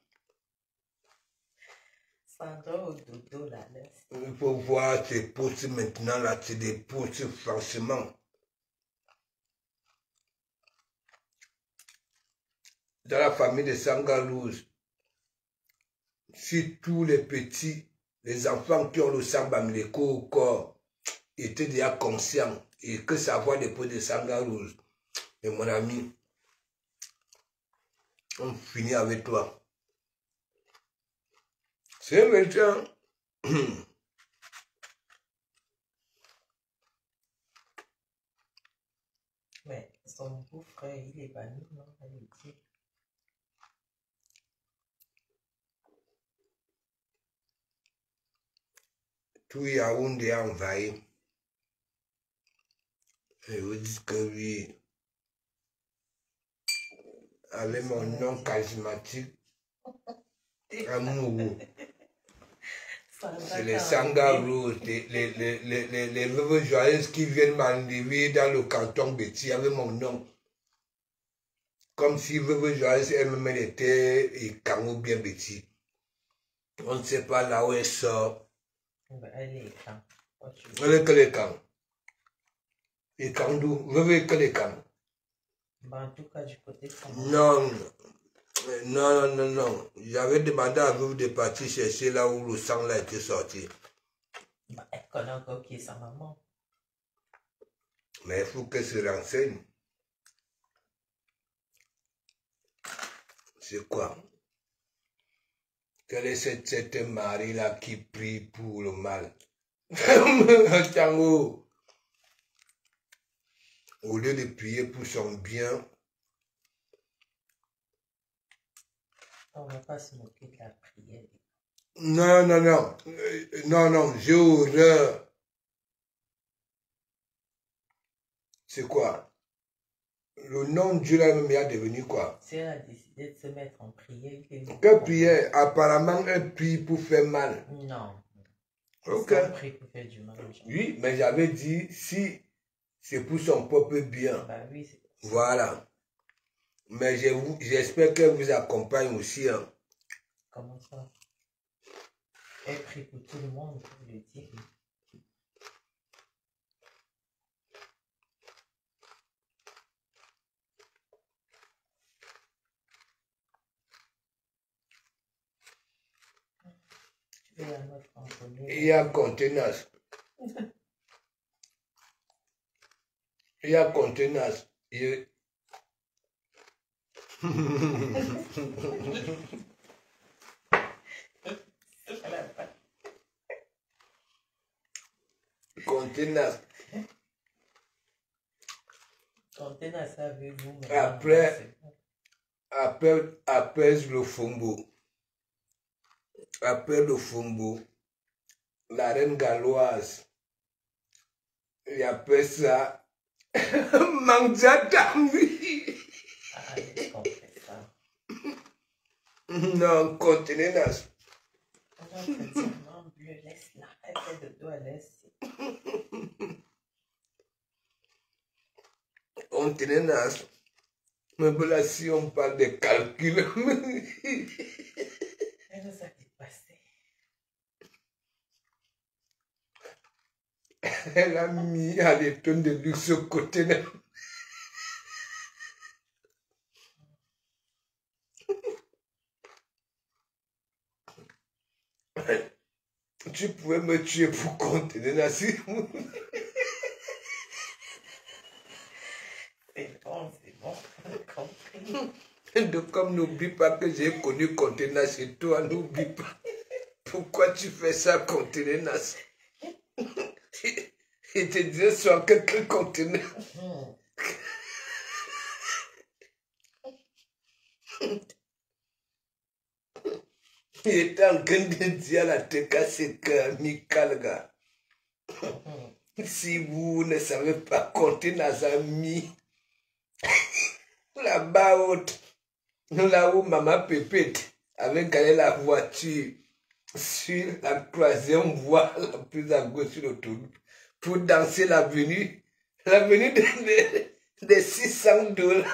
Sandra au dodo là. Il faut voir ces postes maintenant là. C'est des postes franchement. Dans la famille de Sanga Rose, si tous les petits, les enfants qui ont le sang bamiléco au corps, étaient déjà conscients et que savoir des postes de Sanga Rose, et mon ami, on finit avec toi. C'est un médecin. Mais son beau-frère, il est banni, non? Tout Yaoundé a envahi. Et vous dites que oui, avec mon nom charismatique, amoureux. C'est les Sanga Rose, les veuves joyeuses qui viennent m'enlever dans le canton Betty avec mon nom. Comme si veuve joyeuse elle-même était et Kango bien Betty. On ne sait pas là où elle sort. Elle est quand? Elle est que les camps. Et Kandou, veuve que les camps. En tout cas, du côté de son Non. J'avais demandé à vous de partir chercher là où le sang là était sorti. Elle connaît encore qui est sa maman. Mais il faut qu'elle se renseigne. C'est quoi? Quel est cet mari-là qui prie pour le mal? Tango. Au lieu de prier pour son bien. On ne va pas se moquer de la prière. Non, non, non. Non, non, j'ai horreur. C'est quoi? Le nom de Dieu là-même est devenu quoi? Si elle a décidé de se mettre en prière, Quelle prière? Apparemment, elle prie pour faire mal. Non. Ok. Elle prie pour faire du mal. Oui, mais j'avais dit si c'est pour son propre bien. Bah oui, c'est ça. Voilà. Mais j'espère qu'elle vous accompagne aussi. Hein. Comment ça? Elle prie pour tout le monde, pour le dire. Tu veux la mettre en colère? Il y a contenance. Il y a contenance. Contenance. Contenance, ça veut vous. Après le fombo. Après le fombo, la reine galloise, il appelle ça Mangiatami. Ah, je comprends ça. Non, contenance. On va te dire, non, bleu, laisse-la. Elle fait de dos, laisse. Contenance. Mais voilà, si on parle de calcul. Elle nous a dépassé. Elle a mis à des tonnes de luxe au côté. Tu pouvais me tuer pour contenir Nassi. C'est bon, j'ai compris. Donc, comme n'oublie pas que j'ai connu contenir chez toi, n'oublie pas. Pourquoi tu fais ça, contenir Nassi? Il te disait soit quelqu'un contenir. Il était en train de dire à la Teka, c'est que Mikalga. Si vous ne savez pas compter nos amis, là-bas haute, là où maman Pépette avait gagné la voiture sur la troisième voie la plus à gauche sur l'autoroute pour danser l'avenue de $600.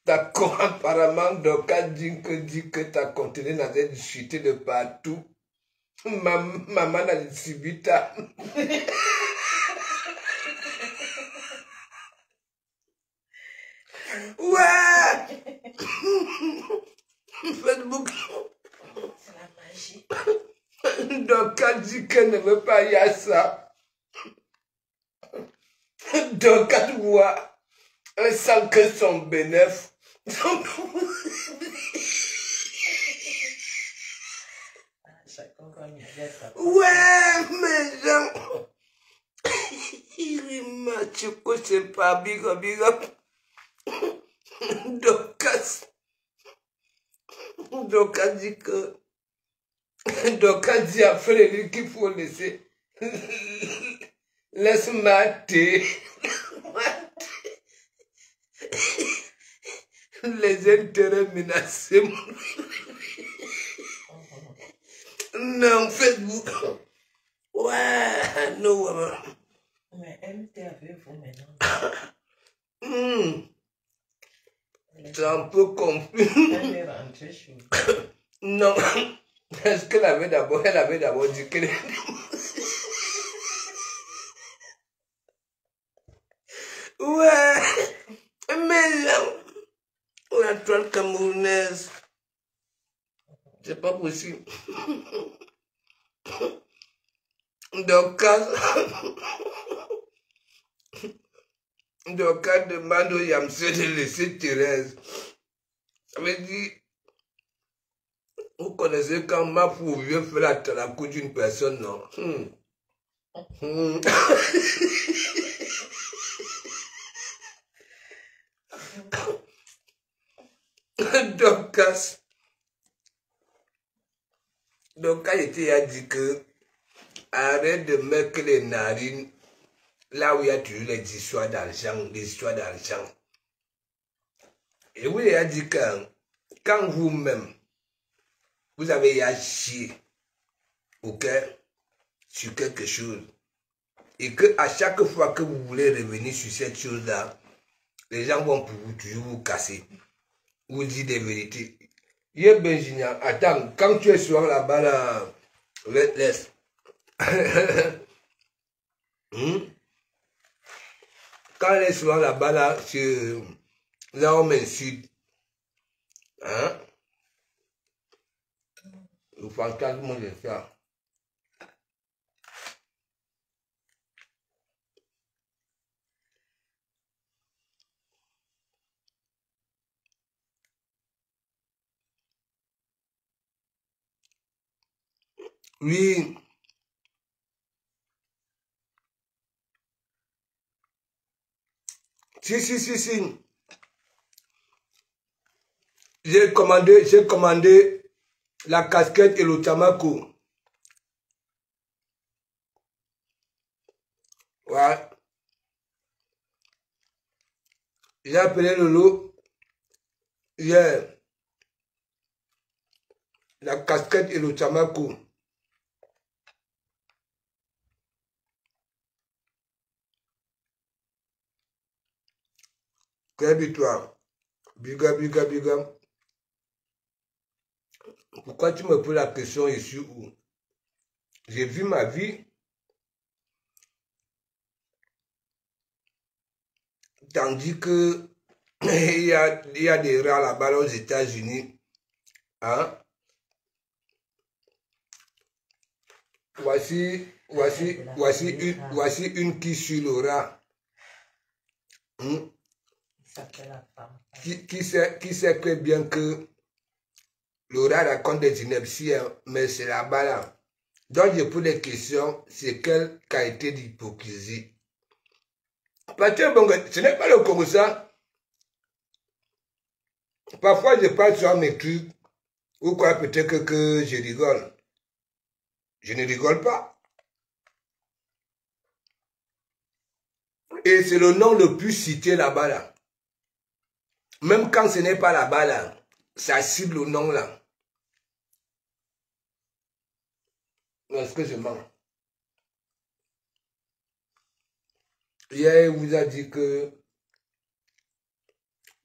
Apparemment, Doka dit que ta contenu n'a pas chuté de partout. Maman a subi ta. Ouais! Facebook. C'est la magie. Doka dit qu'elle ne veut pas y avoir ça. Doka voit, elle sent que son bénéfice. Chacun va nous dire ça. Ouais, mais gens. Il m'a choqué, c'est pas big up. Doka dit que. Doka dit à Frédéric qu'il faut laisser. Laisse mater. Les intérêts menacés. Non, Facebook. Ouais, non. Mais MT avec vous maintenant. C'est un peu confus. Elle est rentrée chez vous. Non. Est-ce qu'elle avait d'abord dit qu'elle ouais. Mais là, la toile camerounaise, c'est pas possible. Dorcas demande au Yamsé de laisser Thérèse. Ça veut dire, vous connaissez quand ma pour vieux fait la coupe d'une personne, non? Dorcas était a dit que arrête de mettre les narines là où il y a toujours les histoires d'argent, Et oui, il a dit que quand vous-même, vous avez à chier, ok, sur quelque chose, et que à chaque fois que vous voulez revenir sur cette chose-là, les gens vont toujours vous casser, vous dire des vérités. Hier, Benjina, attends, quand tu es sur là-bas, là, laisse. Quand elle est souvent là-bas, là, on m'insulte. Hein? Le fantasme de ça. Oui. Si. J'ai commandé la casquette et le tamako. Ouais. J'ai appelé Lolo hier. La casquette et le tamako. Quelle victoire. Biga. Pourquoi tu me poses la question ici où j'ai vu ma vie, tandis que il y a des rats là-bas aux États-Unis. Hein? Voici une qui sur le rat. Qui sait très bien que le rat raconte des inepties, mais c'est là-bas là. Donc je pose des questions, c'est quelle qualité d'hypocrisie? Parce que bon, ce n'est pas le Congo ça. Parfois je parle sur mes trucs, ou quoi peut-être que je rigole. Je ne rigole pas. Et c'est le nom le plus cité là-bas là. Même quand ce n'est pas là-bas là, ça cible le nom là. Est-ce que je mens? Hier, il vous a dit que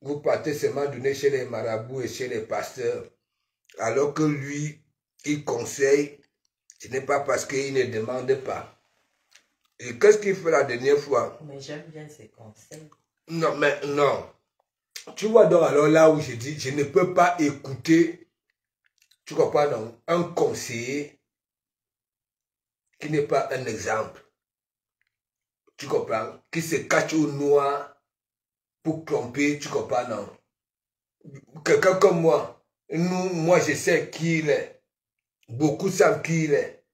vous partez seulement donner chez les marabouts et chez les pasteurs, alors que lui, il conseille, ce n'est pas parce qu'il ne demande pas. Et qu'est-ce qu'il fait la dernière fois? Mais j'aime bien ses conseils. Non, mais non. Tu vois donc alors là où je dis, je ne peux pas écouter, tu comprends donc, un conseiller qui n'est pas un exemple. Tu comprends? Qui se cache au noir pour tromper, tu comprends non? Quelqu'un comme moi, moi je sais qui il est. Beaucoup savent qui il est.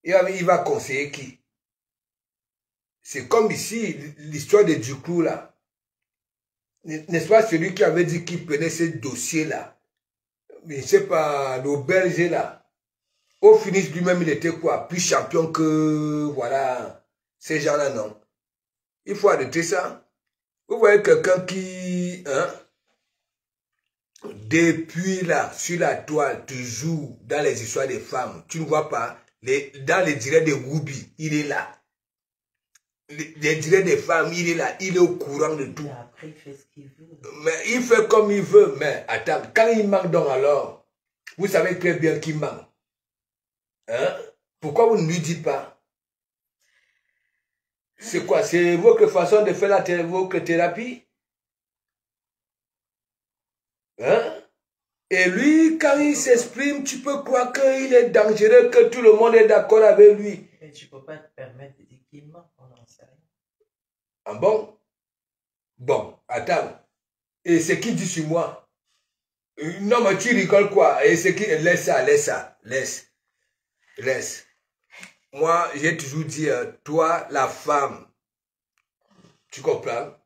Il va conseiller qui? C'est comme ici, l'histoire de Ducrou là. N'est-ce pas celui qui avait dit qu'il prenait ce dossier-là? Mais je ne sais pas, le Belge là. Au finish lui-même, il était quoi? Plus champion que, voilà, ces gens-là, non. Il faut arrêter ça. Vous voyez quelqu'un qui, hein, depuis là, sur la toile, toujours dans les histoires des femmes, tu ne vois pas, dans les directs de Ruby, il est là. Les directs des femmes, il est là, il est au courant de tout. Et après, il fait ce qu'il veut. Mais il fait comme il veut, mais attends, quand il manque donc alors, vous savez très bien qu'il manque. Hein? Pourquoi vous ne lui dites pas? C'est quoi? C'est votre façon de faire votre thérapie? Hein? Et lui, quand il s'exprime, tu peux croire qu'il est dangereux, que tout le monde est d'accord avec lui. Mais tu ne peux pas te permettre de dire qu'il ment, on n'en sait rien. Ah bon? Bon, attends. Et ce qu'il dit sur moi? Non, mais tu rigoles quoi? Et ce qui... Laisse ça, laisse ça. Laisse. Moi, j'ai toujours dit, toi, la femme, tu comprends?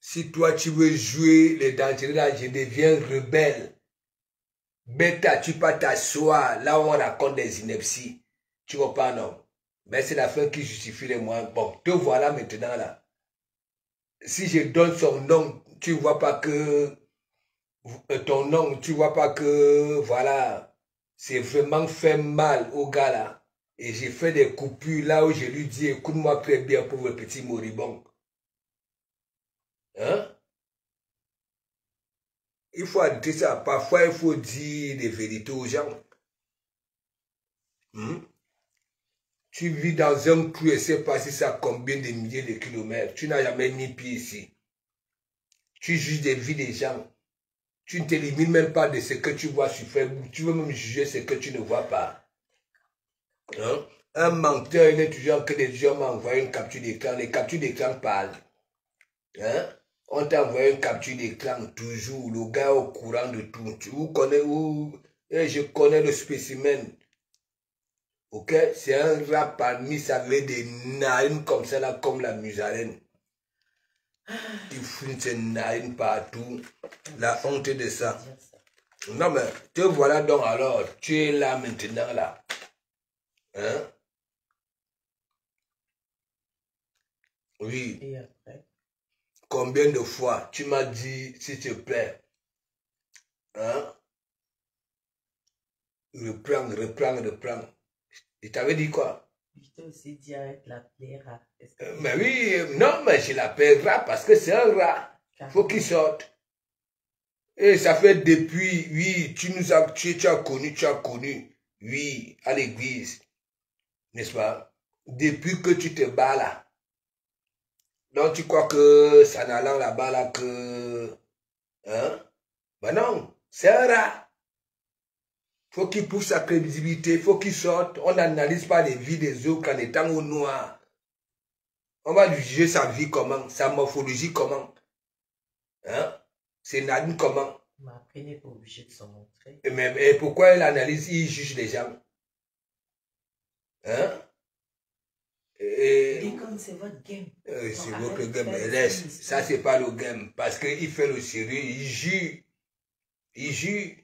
Si toi, tu veux jouer les dangereux, là, je deviens rebelle. Bêta, tu peux t'asseoir là où on raconte des inepties. Tu comprends, non? Mais c'est la fin qui justifie les moyens. Bon, te voilà maintenant là. Si je donne son nom, tu vois pas que... ton nom, tu vois pas que... Voilà. C'est vraiment fait mal au gars là. Et j'ai fait des coupures là où je lui dis, écoute-moi très bien, pauvre petit moribond. Hein? Il faut arrêter ça. Parfois, il faut dire des vérités aux gens. Tu vis dans un trou et sais pas si ça combien de milliers de kilomètres. Tu n'as jamais mis pied ici. Tu juges des vies des gens. Tu ne t'élimines même pas de ce que tu vois sur Facebook. Tu veux même juger ce que tu ne vois pas. Hein? Un menteur, il est toujours que des gens m'envoient une capture d'écran. Les captures d'écran parlent. Hein? On t'a envoyé une capture d'écran toujours. Le gars au courant de tout. Et je connais le spécimen. Ok? C'est un rat parmi, ça avait des narines comme ça, là, comme la musarène. Il fout ses narines partout. La honte de ça. Non, mais te voilà donc alors. Tu es là maintenant, là. Hein? Oui. Et après? Combien de fois tu m'as dit, s'il te plaît, hein? Reprends. Je t'avais dit quoi? Je t'ai aussi dit avec la plaira. Mais oui, non, mais je l'appelle rat parce que c'est un rat. Il faut qu'il sorte. Et ça fait depuis, oui, tu as connu, oui, à l'église, n'est-ce pas? Depuis que tu te bats là. Donc tu crois que ça n'allant là-bas là que... Hein? Ben non, c'est un rat. Faut qu'il prouve sa crédibilité, faut qu'il sorte. On n'analyse pas les vies des autres en étant au noir. On va lui juger sa vie comment, sa morphologie comment. Hein? C'est Nadine comment. Mais après, il n'est pas obligé de se montrer. Mais pourquoi il analyse, il juge les gens? Hein? Et comme c'est votre game. C'est votre game, mais laisse. Ça, c'est pas le game. Parce qu'il fait le sérieux, il jure. Il jure.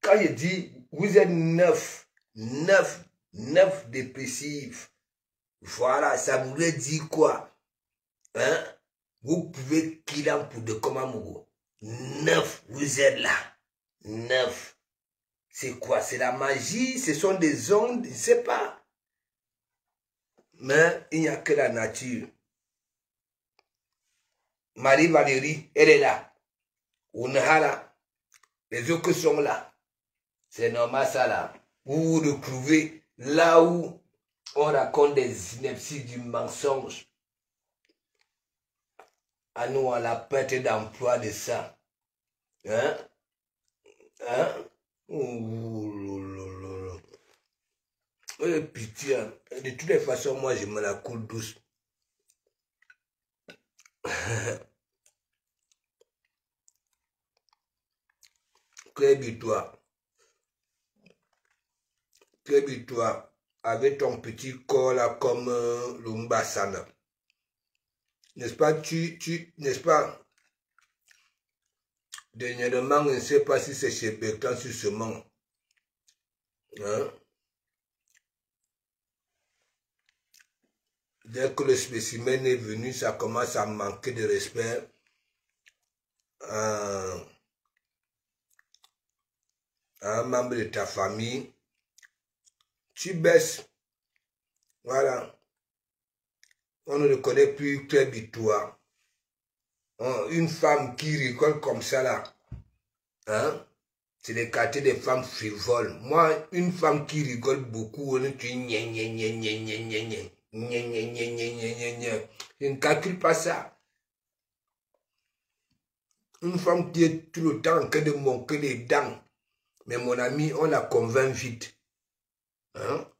Quand il dit, vous êtes 9 dépressifs. Voilà, ça voulait dire quoi? Hein? Vous pouvez killer pour de Komamogo. 9, vous êtes là. 9. C'est quoi? C'est la magie? Ce sont des ondes? Je ne sais pas. Mais il n'y a que la nature. Marie-Valérie, elle est là. Unhala, les autres sont là. C'est normal ça là. Vous vous retrouvez là où on raconte des inepties du mensonge. À nous, on la perte d'emploi de ça. Hein? Hein? Oh, pitié. De toutes les façons, moi, je me la coule douce. Crève-toi. Crève-toi. Avec ton petit corps là, comme le Mbassana. N'est-ce pas, n'est-ce pas? Dernièrement, je ne sais pas si c'est chez Bertrand sur ce monde. Hein? Dès que le spécimen est venu, ça commence à manquer de respect à un membre de ta famille. Tu baisses. Voilà. On ne le connaît plus très victoire. Une femme qui rigole comme ça là. Hein? C'est les quartiers des femmes frivoles. Moi, une femme qui rigole beaucoup, on dit je ne calcule pas ça. Une femme qui est tout le temps en train de manquer les dents. Mais mon ami, on la convainc vite. Hein?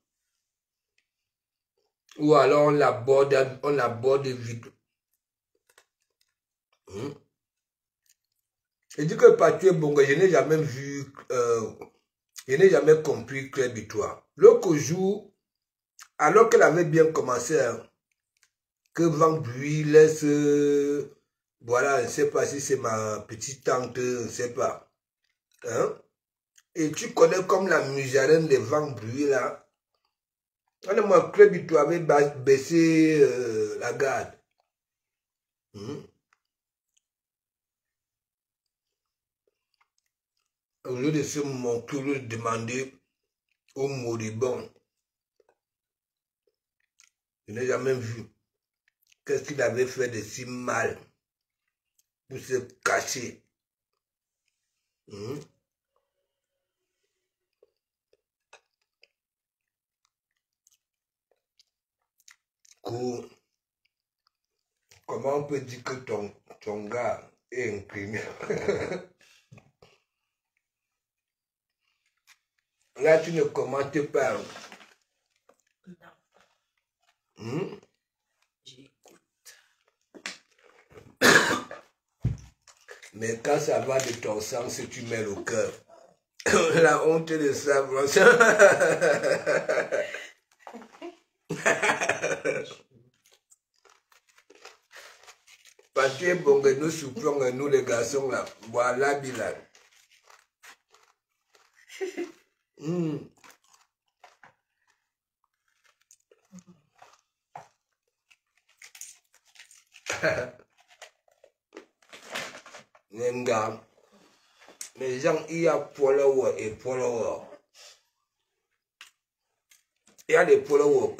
Ou alors on l'aborde vite. Hein? Je dis que Patrick Bongo, je n'ai jamais vu, je n'ai jamais compris Claire Victoire. L'autre jour, alors qu'elle avait bien commencé, hein, que Van Bruy laisse, voilà, je ne sais pas si c'est ma petite tante, je ne sais pas. Hein? Et tu connais comme la musarène de Van Bruy là. Moi, Claire Victoire avait baissé la garde. Au lieu de se montrer, au lieu de demander au moribond, je n'ai jamais vu qu'est-ce qu'il avait fait de si mal pour se cacher. Comment on peut dire que ton gars est imprimé? Là, tu ne commentes pas. Non. J'écoute. Mais quand ça va de ton sang, si tu mets le cœur, la honte de ça, parce que bon, nous souffrons, nous les garçons là, voilà, Bilal. Nenga, les gens, il y a follower et follower. Il y a des followers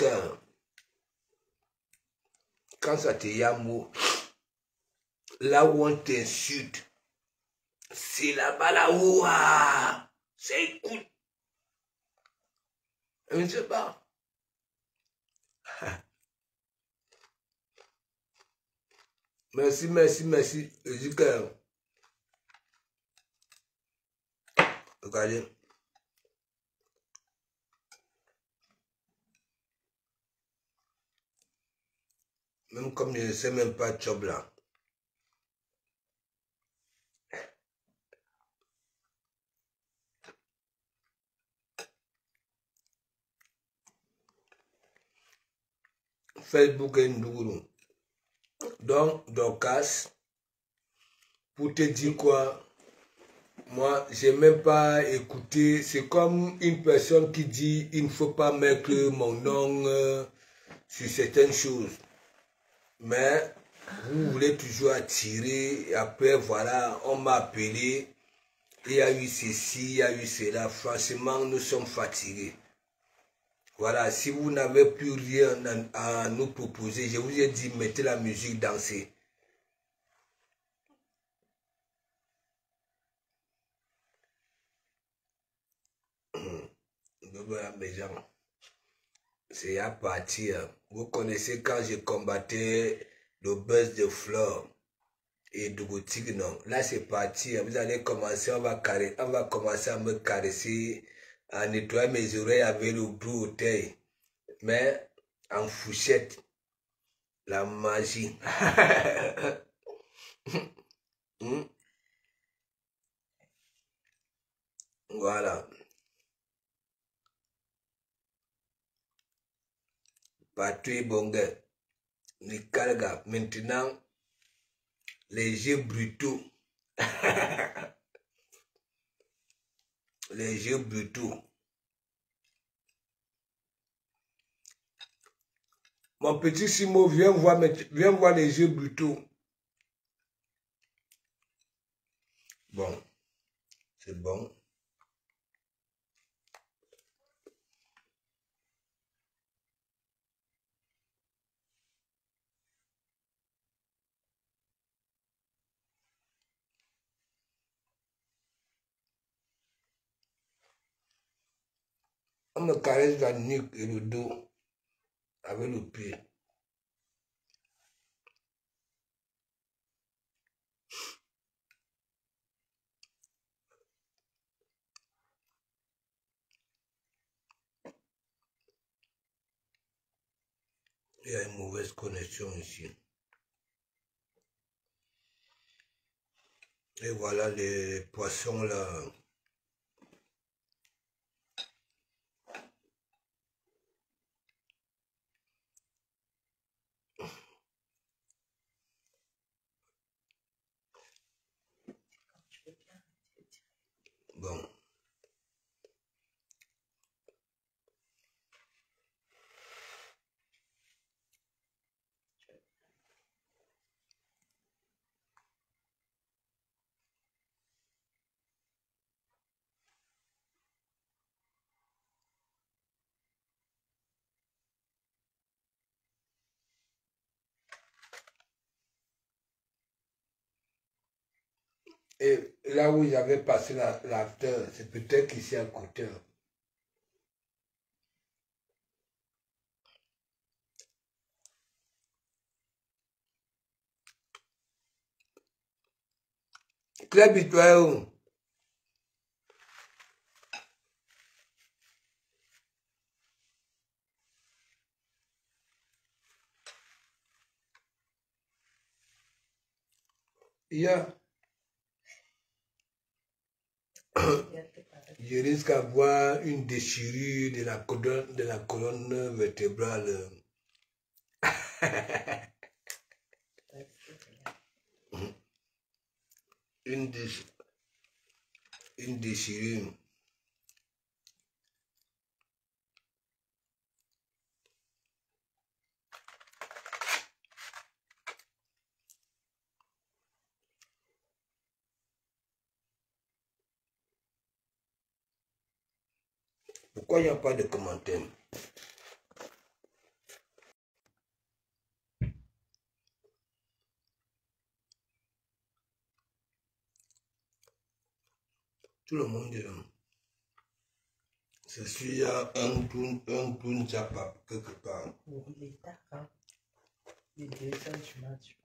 quand ça te y a mot, là où on t'insulte, c'est là-bas là où c'est écoute. Je ne sais pas. Merci, merci, merci. Je dis que, regardez. Même comme je ne sais même pas job là. Facebook et Ndougou. Donc, Dorcas, pour te dire quoi, moi, j'ai même pas écouté. C'est comme une personne qui dit il ne faut pas mettre mon nom sur certaines choses. Mais vous voulez toujours attirer. Et après, voilà, on m'a appelé. Il y a eu ceci, il y a eu cela. Franchement, nous sommes fatigués. Voilà, si vous n'avez plus rien à nous proposer, je vous ai dit, mettez la musique, dansez. Voilà, mes gens, c'est à partir. Vous connaissez quand je combattais le buzz de Flore et de Goutique, non. Là, c'est parti. Vous allez commencer, on va commencer à me caresser, à nettoyer mes oreilles avec le blue hôtel. Mais en fourchette, la magie. Voilà. Patrick Bonga, Nikalga, maintenant, les jeux brutaux. Les jeux brutaux. Mon petit Simo, viens voir les jeux brutaux. Bon, c'est bon. On me caresse la nuque et le dos avec le pied. Il y a une mauvaise connexion ici. Et voilà les poissons là. Bon. Et là où j'avais passé l'after, c'est peut-être ici à côté. Très habituel. Yeah. Je risque d'avoir une déchirure de la colonne vertébrale. une déchirure. Pourquoi il n'y a pas de commentaires? Tout le monde est là. C'est sûr, il y a un toun chapap quelque part. Il est tard, hein. Il est 2 heures du matin.